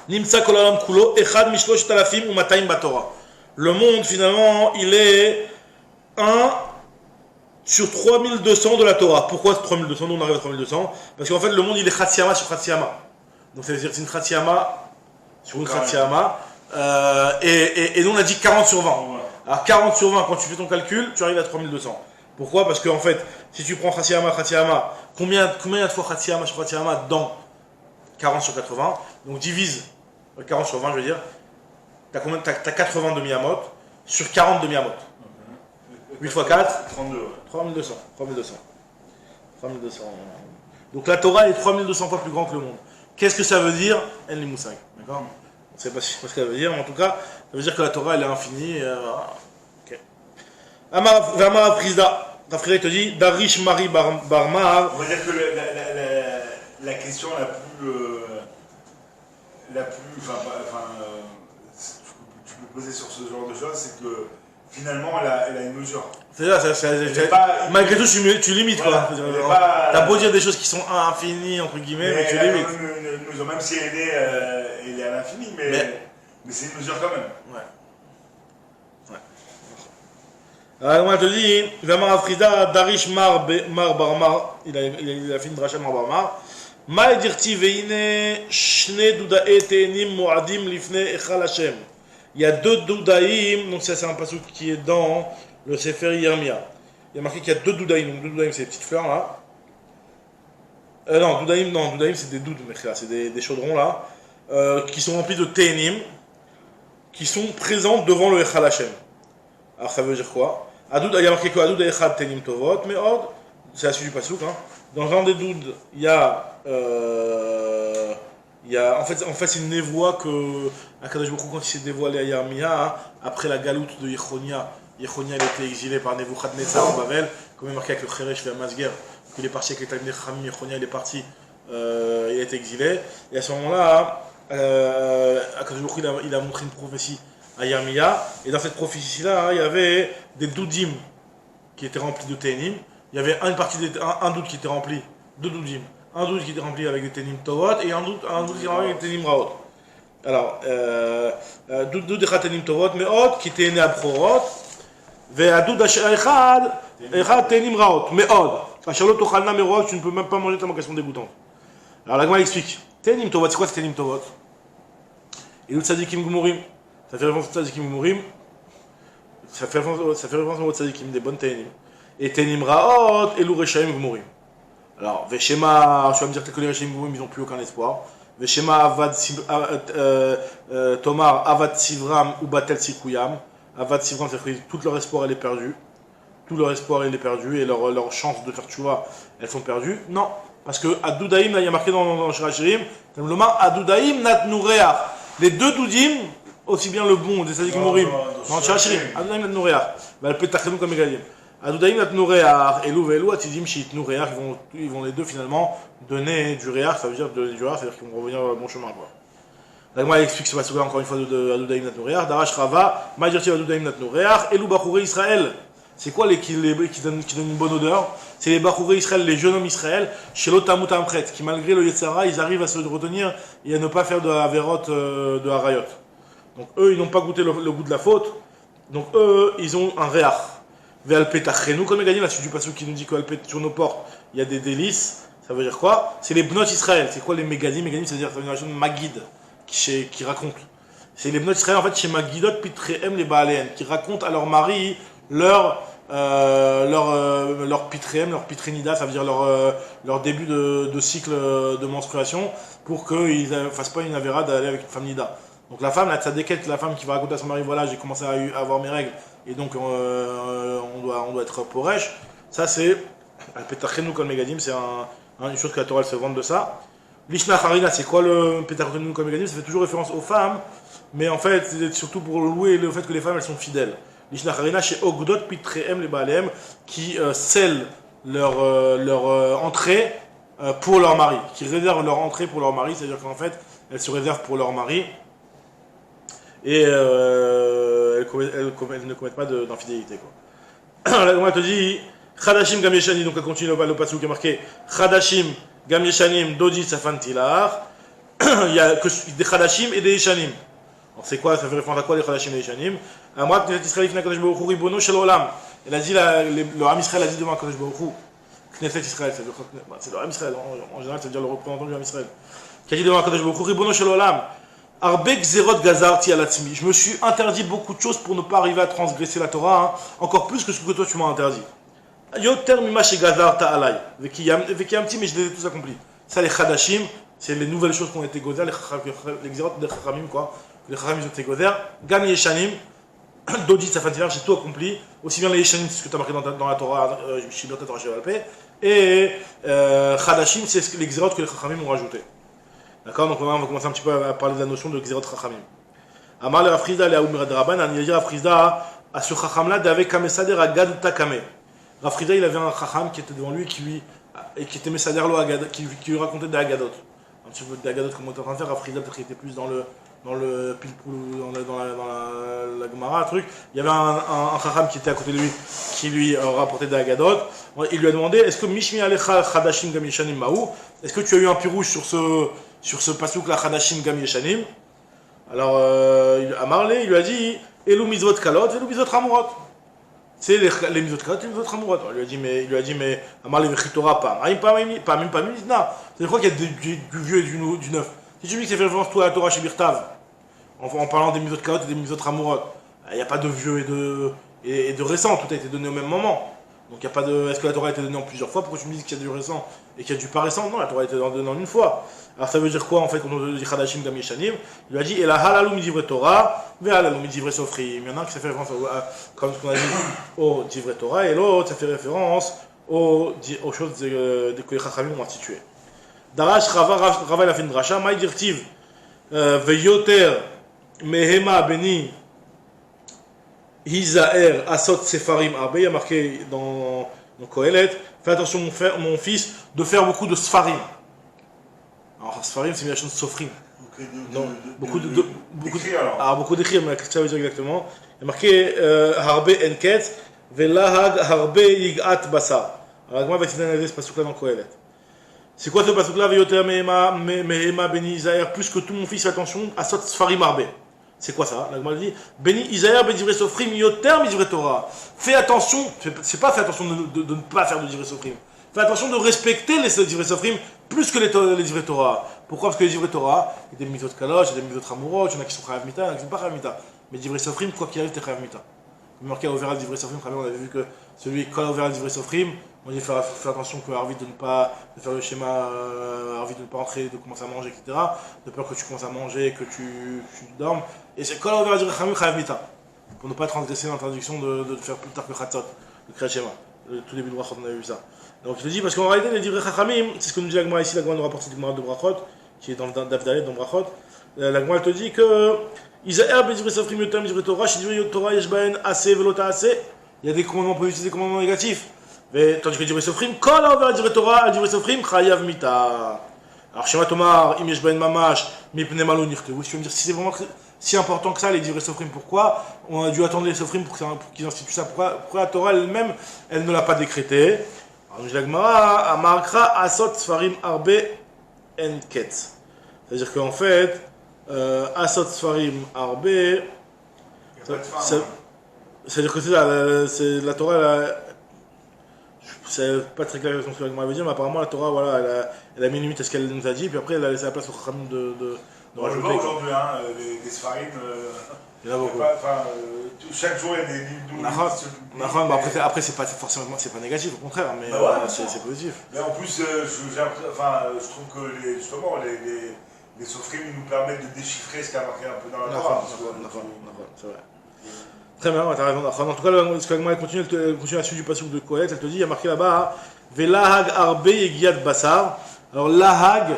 Nimsa kol haolam kulo echad mishlosh talafim u'matayim batorah. Le monde finalement il est 1 sur 3200 de la Torah. Pourquoi 3200? Nous on arrive à 3200 parce qu'en fait le monde il est Chatsiyama sur Chatsiyama. Donc ça veut dire que c'est une Chatsiyama sur une Chatsiyama. Et nous on a dit 40 sur 20. Alors 40 sur 20, quand tu fais ton calcul, tu arrives à 3200. Pourquoi? Parce qu'en fait, si tu prends Chatsiyama, combien de fois Chatsiyama sur Chatsiyama dans 40 sur 80, donc divise 40 sur 20, je veux dire, tu as 80 demi-amot sur 40 demi-amot. 8 x 4, 32, 3200. 3200. Donc la Torah est 3200 fois plus grande que le monde. Qu'est-ce que ça veut dire? Elle est moussaï. D'accord? On ne sait pas ce que ça veut dire, mais en tout cas, ça veut dire que la Torah elle est infinie. Ok. Amar Prisda, Rafrida te dit, Darish Mari Barmar.
On va dire que la question la plus. Tu peux poser sur ce genre de choses, c'est que finalement elle a une mesure.
C'est ça, malgré tout tu limites voilà, quoi. T'as beau dire des choses qui sont infinies entre guillemets, mais tu limites.
Une mesure, même si elle est à l'infini, mais c'est une mesure quand même.
Ouais. Alors moi je te dis, Vamar Afrida, Darish Mar Barmar, il a fait une dracha Mar Barmar. Ma dirti veine shne doudae te'enim moadim lifne echal Hashem. Il y a deux doudaïm, donc ça c'est un pasuk qui est dans le Sefer Yermia. Il y a marqué qu'il y a deux doudaïm, donc deux doudaïm c'est les petites fleurs là. Doudaïm c'est des doudes, c'est des chaudrons là, qui sont remplis de te'enim, qui sont présents devant le echal Hashem. Alors ça veut dire quoi? Il y a marqué que Adouda echad te'enim tovot, mais od, c'est la suite du pasuk, hein. Dans le genre des doudes, il y a en fait c'est une névoie que Akadosh Baruch Hu, quand il s'est dévoilé à Yermia, après la galoute de Yechonia il était exilé par Nebuchadnezzar en Babel, comme il est marqué avec le Cheresh et Masger, qu'il est parti avec les Talmidei Chachamim. Yechonia il est parti, il a été exilé, et à ce moment-là, Akadosh Baruch Hu il a montré une prophétie à Yermia, et dans cette prophétie-là, il y avait des doudim qui étaient remplis de Ténim. Il y avait un doute qui était rempli, deux doudim. Un doute qui était rempli avec des Ténim Tovot et un doute qui était rempli avec des Ténim Raot. Alors, doute des Ténim Tovot, mais autre qui était né à Prorot, et doute d'Echad Ténim Raot, mais autre. À Charlotte Ochalna Meroa, tu ne peux même pas manger ta mancation dégoûtante. Alors, la Gemara explique. Ténim Tovot, c'est quoi ce Ténim Tovot? Et l'autre Tzadikim Gumurim. Ça fait référence au Tzadikim Gumurim. Ça fait référence au Tzadikim, des bonnes Ténim. Et Ténim Raot et l'Ureshaim Gumurim. Alors, Veshema, tu vas me dire que les Reshaim Gumurim, ils n'ont plus aucun espoir. Veshema Avad Tomar Avad Sivram ou Batel Sikuyam. Avad Sivram, c'est que tout leur espoir, elle est perdue. Tout leur espoir, elle est perdu et leur chance de faire tchouva, elles sont perdues. Non, parce que Adoudaïm, là, il y a marqué dans Shirachirim, Adoudaïm Natnureach. Les deux doudim, aussi bien le bon des Tzadikim Gumurim, dans Shirachirim, Adoudaïm Natnureach. Elle peut être comme Megalim. Adoudaïm natnu réar, elou ve'elou atidim shitnu réar, ils vont les deux finalement donner du réar, ça veut dire du réar, c'est-à-dire qu'ils vont revenir au bon chemin, quoi. L'agma explique ce passage encore une fois de Adoudaïm natnu réar, Darash Rava, Madirti Adoudaïm natnu réar, elou bachouré Israël. C'est quoi qui donnent une bonne odeur? C'est les bachouré Israël, les jeunes hommes Israël, chez l'Otamut Amchet, qui malgré le Yetzara, ils arrivent à se retenir et à ne pas faire de Averot de Harayot. Donc eux, ils n'ont pas goûté le goût de la faute, donc eux, ils ont un réar. Ve'alpetachenu, comme Megadim, la suite du passage qui nous dit que sur nos portes, il y a des délices. Ça veut dire quoi? C'est les Bnot Israël. C'est quoi les Megadim? Megadim, c'est-à-dire une génération de Magid qui raconte. C'est les Bnot Israël, en fait, chez Magidot Pitrehem les Baalen, qui racontent à leur mari leur Pitrehem, leur Pitrenida, ça veut dire leur début de cycle de menstruation, pour qu'ils ne fassent pas une avéra d'aller avec une femme Nida. Donc la femme, la tzadéket, la femme qui va raconter à son mari, voilà, j'ai commencé à avoir mes règles, et donc on doit être poresh. Ça c'est, Petachenu Kol Megadim, c'est une chose que la Torah elle se vante de ça. Lishna Harina, c'est quoi le Petachenu Kol Megadim? Ça fait toujours référence aux femmes, mais en fait c'est surtout pour louer le fait que les femmes elles sont fidèles. Lishna Harina chez Ogdot Pitrehem les Baalem, qui scellent leur entrée pour leur mari, qui réservent leur entrée pour leur mari, c'est-à-dire qu'en fait elles se réservent pour leur mari. Et elles ne commettent pas d'infidélité. La Gemara te dit Chadashim Gam Yeshanim, donc elle continue le passage qui est marqué Chadashim Gam Yeshanim Dodi Safan Tilar. Il y a que des Chadashim et des Yeshanim. Alors c'est quoi? Ça fait référence à quoi les Chadashim et les Yeshanim? Amrat Knesset Israël Fina Kadosh Baruch Hu Ribono Shel Olam. Elle a dit, le Ham Israël a dit devant Kadosh Baruch Hu, Knesset Israël, c'est le Ham Israël, en général ça veut dire le représentant du Ham Israël, qui a dit devant Kadosh Baruch Hu Ribono Shel Olam. Arbek Zerot Gazarti Alatzmi. Je me suis interdit beaucoup de choses pour ne pas arriver à transgresser la Torah, hein, encore plus que ce que toi tu m'as interdit. Yoter Mima She Gazarta Alay. Vekiyamti, mais je les ai tous accomplis. Ça, les Chadashim, c'est les nouvelles choses qui ont été gozer, les Zerot des Chachamim, quoi. Les Chachamim ont été gozer. Gam Yeshanim, Dodit Safantilar, j'ai tout accompli. Aussi bien les Yeshanim, c'est ce que tu as marqué dans la Torah, Shibir Torah Shevalpe. Et Chadashim, c'est les Zerot que les Chachamim ont rajouté. D'accord, donc on va commencer un petit peu à parler de la notion de Xerot Chachamim. Amar le Rafrizda, le Aoumir Draban, il a dit Rafrizda à ce Chacham-là, d'avec Kamesader Agad Takame. Rafrizda, il avait un Chacham qui était devant lui qui était Mesader lo Agad, qui lui racontait des Agadot. Un petit peu des Agadot comme on est en train de faire. Rafrizda, peut-être qu'il était plus dans le pilpoul, dans la Gemara, truc. Il y avait un Chacham qui était à côté de lui, qui lui rapportait des Agadot. Il lui a demandé est-ce que Mishmi Alecha Chadashim Gam Yeshanim Maou, est-ce que tu as eu un pirouge sur ce pasuk la Chadashim Gam Yeshanim? Alors Amarle, il lui a dit Elou Mizvot Kalot, Elou Mizvot Hamurot. C'est les Mizvot Kalot et les Mizvot Hamurot. Il lui a dit mais Amarle Vechitora Pamim Nizna. C'est quoi qu'il y a du vieux et du neuf? Si tu me dis que c'est fait référence toi à la Torah chez Birtav, en parlant des Mizvot Kalot et des Mizvot Hamurot, il n'y a pas de vieux et de récent, tout a été donné au même moment. Donc il n'y a pas de. Est-ce que la Torah a été donnée en plusieurs fois? Pourquoi tu me dis qu'il y a du récent et qu'il y a du pas récent? Non, la Torah a été donnée en une fois. Alors ça veut dire quoi en fait quand on dit Chadashim Gam Yeshanim? Il lui a dit Et la halalou midivre Torah, ve halalou midivre Sofrim. Il y en a un qui ça fait référence comme ce qu'on a dit au divre Torah et l'autre ça fait référence aux choses que les Chachamim ont instituées. Darash Rava il a fait une dracha, Maï dirtiv veyoter mehema beni Hizaer Asot Sefarim Arbe, il y a marqué dans Kohelet, fais attention mon fils de faire beaucoup de Sfarim. Alors Sfarim c'est une version de Sofrim. Beaucoup d'écrire, mais qu'est-ce que ça veut dire exactement? Il y a marqué Harbe Enket, Velahag Harbe Yigat Basar. Alors moi je vais analyser ce passage là dans Kohelet. C'est quoi ce passage là? Veyoter Mehema Beni Hizaer, plus que tout mon fils, fais attention, Asot Sfarim Arbe. C'est quoi ça? La Gemara dit Beni Isaïa Bedivre Sofrim Yoter Midivre Torah. Fais attention, c'est pas fais attention de ne pas faire de Divre Sofrim. Fais attention de respecter les Divre Sofrim plus que les Divre Torah. Pourquoi? Parce que les Divre Torah, il y a des Mizot Kalosh, il y a des Mizot Hamurot, il y en a qui sont Chayav Mita, il y en a qui ne sont pas Chayav Mita. Mais Divre Sofrim, quoi qu'il arrive, t'es Chayav Mita. Comme marqué à Overa Divre Sofrim, on avait vu que celui qui colle à Overa Divre Sofrim, on dit faire attention que Arvid de ne pas faire le schéma, Arvid de ne pas rentrer, de commencer à manger, etc. De peur que tu commences à manger, que tu dormes. Et c'est quand on va dire Chayav Mita, pour ne pas transgresser l'interdiction de faire plus tard que Chatzot, le Kriyat Shema. Tout début de Brachot, on avait vu ça. Donc je te dis, parce qu'en réalité, les Divrei Chachamim, c'est ce que nous dit la Gemara ici, la Gemara nous rapporte cette Gemara de Brachot, qui est dans le Daf Dalet, dans Brachot. La Gemara te dit que Isaïa Bedivre Sofrim Yoter Midivre Torah, chez Divre Torah Yeshbaen Assez Velota Assez, il y a des commandements positifs et des commandements négatifs. Mais tandis que Divrei Sofrim, quand on va dire Torah, al Divrei Sofrim, Chayav Mita. Alors, Shema Tomar, Imesh Ben Mamash, Mipne Malo Nirkevu. Si tu veux me dire si c'est vraiment si important que ça, les Divrei Sofrim, pourquoi on a dû attendre les Sofrim pour qu'ils instituent ça? Pourquoi la Torah elle-même, elle ne l'a pas décrété? Alors, la Gemara, Amarkra, Asot, Sfarim, Arbe, Enket. C'est-à-dire qu'en fait, Asot, Sfarim, Arbe, c'est-à-dire que c'est la Torah, c'est pas très clair ce que la Gemara veut dire, mais apparemment la Torah, voilà, elle a mis une limite à ce qu'elle nous a dit, puis après elle a laissé la place au Chachamim de
Moi je vois aujourd'hui, hein, les Sfarim,
il y en a beaucoup.
Chaque jour il y a des livres
après c'est pas forcément c'est pas négatif, au contraire, mais c'est positif.
Mais en plus, je trouve que justement les Sofrim nous permettent de déchiffrer ce qui a marqué un peu dans la Torah.
C'est vrai. Très bien, t'as raison. En tout cas, ce que elle continue à suivre du passage de Kohelet, elle te dit, il y a marqué là-bas, Velahag Arbe Yegiat Basar. Alors, Lahag,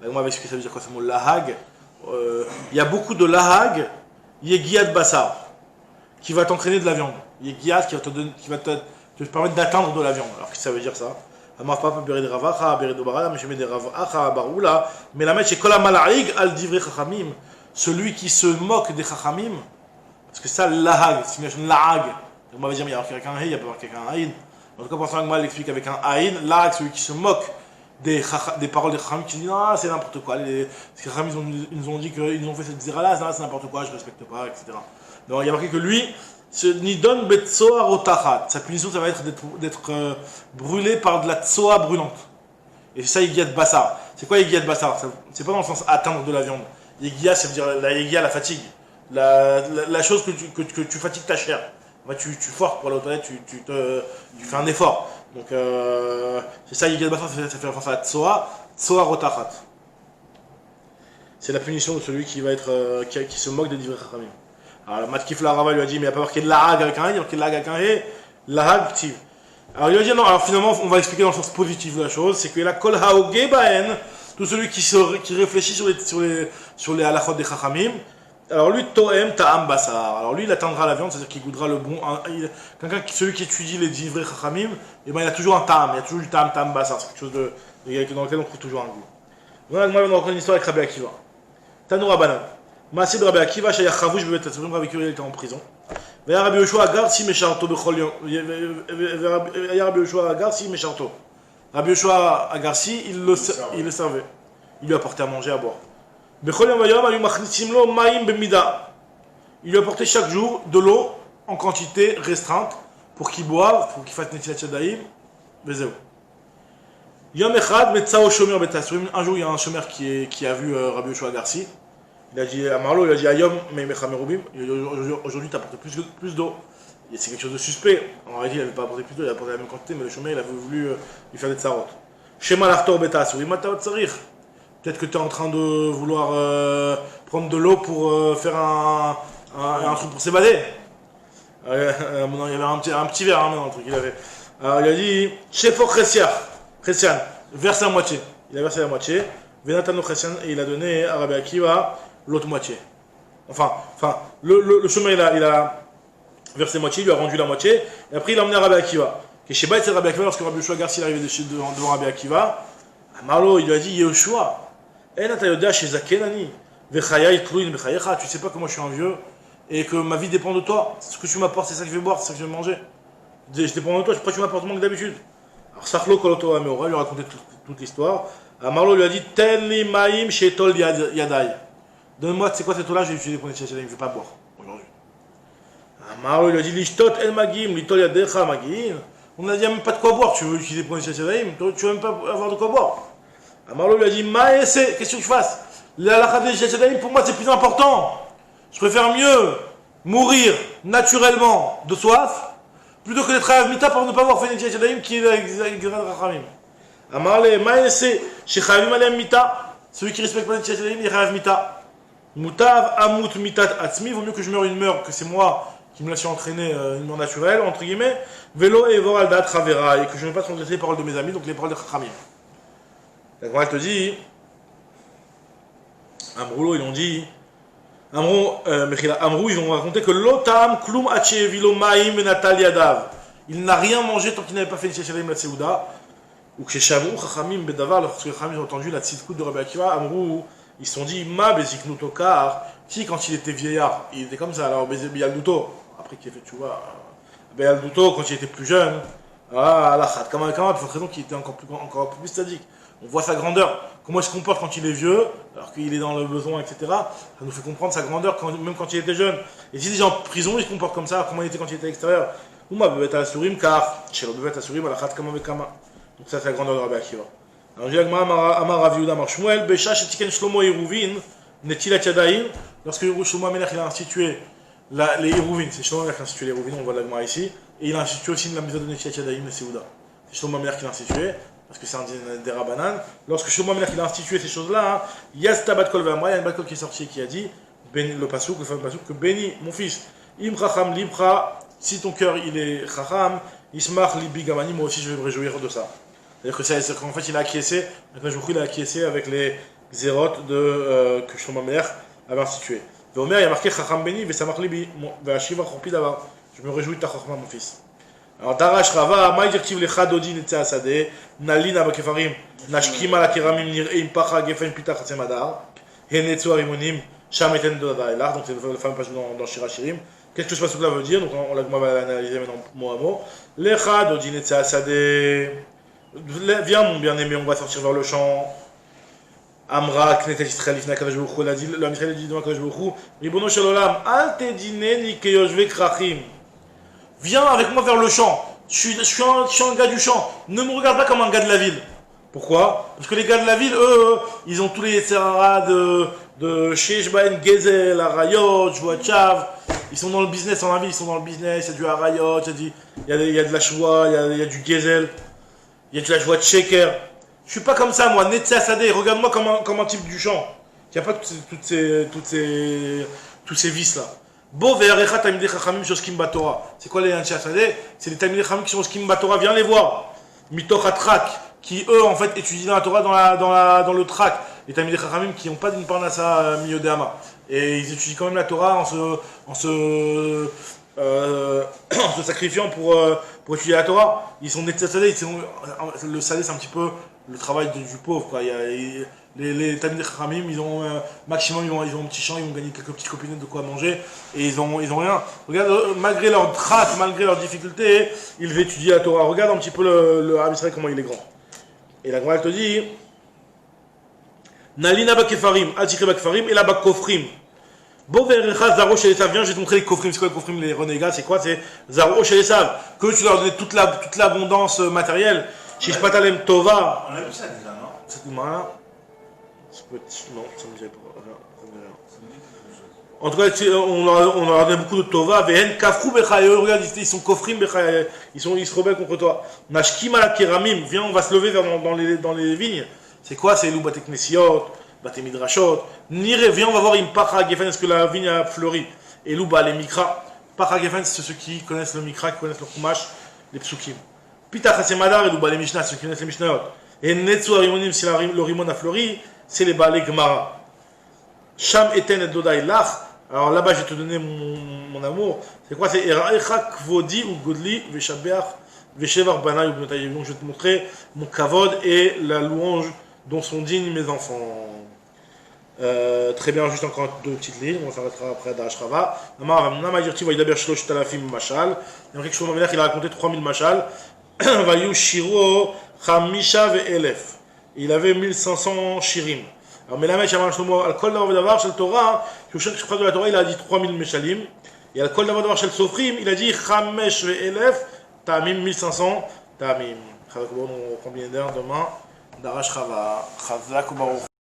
on va expliquer ça veut dire quoi ce mot Lahag. Il y a beaucoup de Lahag, Yegiat Basar, qui va t'entraîner de la viande. Yegiat, qui va te permettre d'atteindre de la viande. Alors, qu'est-ce que ça veut dire ça? Amar Papa Bered Ravacha, Bered Obara, mais je mets des Ravacha, Baroula, mais la mèche est Kola Malaig al Divrei Chachamim, celui qui se moque des Chachamim. Parce que ça, lahag, c'est une lahag. On va dire, mais il y a marqué avec un he, il n'y a pas marqué avec un haïn. En tout cas, pour ça, elle l'explique avec un haïn. Lahag, celui qui se moque des paroles des chachamim, qui dit non, c'est n'importe quoi. Les chachamim, ils nous ont dit qu'ils ont fait cette zira-là, c'est n'importe quoi, je ne respecte pas, etc. Donc, il y a marqué que lui, ce nidon betsoa rotachat. Sa punition, ça va être d'être brûlé par de la tsoa brûlante. Et c'est ça, Yegiat Bassar. C'est quoi Yegiat Bassar? C'est pas dans le sens atteindre de la viande. Yegiat, ça veut dire la Yegiat, la fatigue. La chose que tu fatigues ta chair. Tu forces pour aller aux toilettes, tu fais un effort. Donc c'est ça, Yigal Basar, ça fait référence à Tsoa Rotachat. C'est la punition de celui qui va être qui se moque des Divrei Chachamim. Alors Matkif Larava lui a dit, mais il n'y a pas marqué de Lahag avec un i, il y a marqué de Lahag avec un he, Lahag Tiv. Alors il lui a dit non, alors finalement on va expliquer dans le sens positif de la chose, c'est que la Kol Haoge Baen, tout celui qui réfléchit sur les halachot des Chachamim. Alors lui, Toem Ta'am Basar. Alors lui, il atteindra la viande, c'est-à-dire qu'il goûtera le bon. Celui qui étudie les Divrei Chachamim, et ben il a toujours un Ta'am, il y a toujours du Ta'am Basar. C'est quelque chose dans lequel on trouve toujours un goût. Voilà, moi, on va raconter une histoire avec Rabbi Akiva. Tanoura Banan. Maaseh de Rabbi Akiva, Shaya Chavouj Bebet Hatzrim, Rabbi Akiva était en prison. Veya Rabbi Yoshua Agar, si Mesharto Bechol Yom. Veya Rabbi Yoshua Agar, si Mesharto. Rabbi Yoshua Agar, si, il le servait. Il lui apportait à manger, à boire. Il lui apportait chaque jour de l'eau en quantité restreinte pour qu'il boive, pour qu'il fasse Netilat Yadayim. Un jour, il y a un chômeur qui a vu Rabbi Yoshua Agarsi. Il a dit à Marlo, il a dit Ayom, aujourd'hui tu as apporté plus d'eau. C'est quelque chose de suspect. En réalité, il n'avait pas apporté plus d'eau, il a apporté la même quantité, mais le chômeur, il avait voulu lui faire des tsarot. Shema Lachtor Betasrim, peut-être que tu es en train de vouloir prendre de l'eau pour faire un truc pour s'évader. Il y avait un petit verre dans le truc qu'il avait. Alors il a dit Shefo Chrétien, verse la moitié. Il a versé la moitié. Venatano Chrétien, et il a donné à Rabbi Akiva l'autre moitié. Enfin le chemin il a versé la moitié, il lui a rendu la moitié, et après il a emmené à Rabbi Akiva. Et chez Baït, c'est Rabbi Akiva, lorsque Rabbi Yoshua Agarsi est arrivé devant Rabbi Akiva, Marlo, il lui a dit Yoshua. Tu sais pas que moi je suis un vieux et que ma vie dépend de toi. Ce que tu m'apportes, c'est ça que je vais boire, c'est ça que je vais manger. Je dépends de toi, pourquoi tu m'apportes moins que d'habitude? Alors Sachlo Koloto Ameora lui a raconté toute l'histoire. Marlo lui a dit Tenli Maim Shetol Yadai. Donne-moi, c'est quoi cette eau-là, je vais l'utiliser pour Netilat Yadayim, je ne vais pas boire aujourd'hui. Marlo lui a dit Lishtot El Magim, Litol Yadecha Magim. On a dit même pas de quoi boire, tu veux l'utiliser pour Netilat Yadayim, tu veux même pas avoir de quoi boire. Amarlo lui a dit Maïsé, qu'est-ce que je fasse? La halakha des Netilat Yadayim, pour moi c'est plus important. Je préfère mieux mourir naturellement de soif plutôt que d'être à Mita pour ne pas avoir fait Netilat Yadayim qui est la Gérard Rachamim. Amarle Maïsé, chez Chavim Alem Mita, celui qui respecte pas Netilat Yadayim, il Chayav Mita. Moutav Amut Mitat Atzmi, vaut mieux que je meure une mort, que c'est moi qui me la suis entraîné une mort naturelle, entre guillemets, Velo et Voralda Travera, et que je ne vais pas transgresser les paroles de mes amis, donc les paroles de Chachamim. La Gemara te dit, un brûlot, ils ont dit, Amrou, ils ont raconté que l'otam klum achevilo maim natal yadav. Il n'a rien mangé tant qu'il n'avait pas fait Netilat la Seouda. Ou que chez Shamrou, Chachamim Bedavar, lorsque les Chachamim ont entendu la tzidkout de Rabbi Akiva, Amrou, ils se sont dit, Ma beziknuto kar, qui quand il était vieillard, il était comme ça, alors Beyalduto, après qu'il a fait tchouva, Beyalduto, quand il était plus jeune, la khat, Kamal Kamal, il faut raison qu'il était encore plus sadique. On voit sa grandeur, comment il se comporte quand il est vieux, alors qu'il est dans le besoin, etc. Ça nous fait comprendre sa grandeur, même quand il était jeune. Et si déjà en prison, il se comporte comme ça, comment il était quand il était à l'extérieur. Ouma bevet asurim car, chez le bevet asurim, la khat kama vekama. Donc ça c'est la grandeur de Rabbi Akiva. Alors j'ai Amar Rav Yehuda Amar Shmuel, Besha Shetiken Shlomo Iruvin, Netilat Yadayim, lorsque Shlomo Amelech il a institué les Iruvin, c'est Shlomo Amelech qui a institué les Iruvin, on voit la Gemara ici, et il a institué aussi la mise de Netilat Yadayim, le Seouda. C'est Shlomo Amelech qui l'a institué, parce que c'est un des Rabbanan. Lorsque Shlomo Amelech il a institué ces choses-là, Yasta Bat Kol V'Amra, il y a une Bat Kol qui est sorti et qui a dit, le Pasuk, le fameux Pasuk, que béni mon fils, Im Chacham Libra, si ton cœur il est Chacham, Ismach Libi Gamani, moi aussi je vais me réjouir de ça. C'est-à-dire qu'en fait il a acquiescé, il a acquiescé avec les zérotes que Shlomo Amelech avait institué. Omer, il y a marqué Chacham Beni, Vesamach Libi, Ve'ashiva Chorpi Davar. Je me réjouis de ta Chachma, mon fils. Alors, Darash Rava, Maï Dirtiv Lecha Dodi Netzeh Asadeh, Nalina Bakefarim, Nashkima la Keramim Nir'eim Pacha Gefen Pitach Hatzemadar, Henetzu Arimonim, Sham Eten Dodada Elach, donc c'est le fameux passage dans Shira Shirim. Qu'est-ce que ce passage-là veut dire? Donc on va l'analyser maintenant mot à mot. Lecha Dodi Netzeh Asadeh. Viens mon bien-aimé, on va sortir vers le champ. Amra Knetet Yisrael Ifna Kadosh Baruch Hu, le Michel dit devant Kadosh Baruch Hu, Ribono Shel Olam, Al Tedineni Keyoshve Krachim. Viens avec moi vers le champ. Je suis un gars du champ. Ne me regarde pas comme un gars de la ville. Pourquoi? Parce que les gars de la ville, eux, ils ont tous les Yetzerara de Sheshbaen, Gezel, Arayot, Jouachav. Ils sont dans le business dans la ville, ils sont dans le business. Il y a du Arayot, il y a de la Shua, il y a du Gezel. Il y a de la joie de Sheker. Je suis pas comme ça, moi. Netzeh Asadeh, regarde-moi comme un type du champ. Il n'y a pas tous ces vices-là. Bo ve'arecha tamidei chachamim shoskim batorah. C'est quoi les Netzeh Asadeh? C'est les tamidei chachamim qui sont shoskim batorah. Viens les voir. Mitoch atrak, qui eux en fait étudient la Torah dans le trak. Les tamidei chachamim qui n'ont pas d'une parnassa milieu d'ama. Et ils étudient quand même la Torah en se sacrifiant pour étudier la Torah. Ils sont Netzeh Asadeh, le sadeh c'est un petit peu le travail du pauvre, quoi. Les Talmidei Chachamim, ils ont maximum, ils ont un petit champ, ils vont gagner quelques petites copinettes de quoi manger, et ils ont rien. Regarde, malgré leur trace, malgré leurs difficultés, ils veulent étudier la Torah. Regarde un petit peu le Ham Israël, comment il est grand. Et la Gemara te dit, Nalina Bakefarim, Atikre Bakefarim, et la Bakofrim. Bon, Zaro chez les Sav, viens, je vais te montrer les kofrim. C'est quoi les kofrim, les renégats? C'est quoi? C'est Zaro chez les Sav. Que tu leur donnes toute l'abondance matérielle. Shish Patalem Tova.
On a vu ça déjà, non?
Cette Gemara. Non, ça me dirait pas. En tout cas, on leur donne beaucoup de Tova. Vehen Kafrou Bechaye. Regarde, ils sont kofrim Bechaye. Ils se rebellent contre toi. Nashkim ala Keramim. Viens, on va se lever dans les vignes. C'est quoi? C'est Lou Batek Messiot. Baté Midrashot, Nire, viens, on va voir Pacha Gefen, est-ce que la vigne a fleuri? Et Louba, les Mikra. Pacha Gefen, c'est ceux qui connaissent le Mikra, qui connaissent le Chumash, les Psukim. Pitach Hasemadar et Louba, les Mishnah, ceux qui connaissent les Mishnayot. Et Netsu Arimonim, si le Rimon a fleuri, c'est les Baalei Gemara. Sham Eten et Dodai Lach. Alors là-bas, je vais te donner mon amour. C'est quoi? C'est Eraecha Kvodi ou Godli, Veshabeach, Veshevar Banai ou Bnotai. Donc je vais te montrer mon kavod et la louange dont sont dignes mes enfants. Très bien, juste encore deux petites lignes, on s'arrêtera après à Darash Rava. Il a raconté 3000 machal. Il avait 1500 shirim. Alors, mais la mèche, al-kol d'avar shel Torah, chaque phrase de la Torah, il a dit 3000 meshalim. Et al-kol d'avar shel Sofrim, il a dit chamesh ve'elef, ta'amim 1500 ta'amim. On reprend bien d'air demain. Darash Rava, Chazak ou Baruch.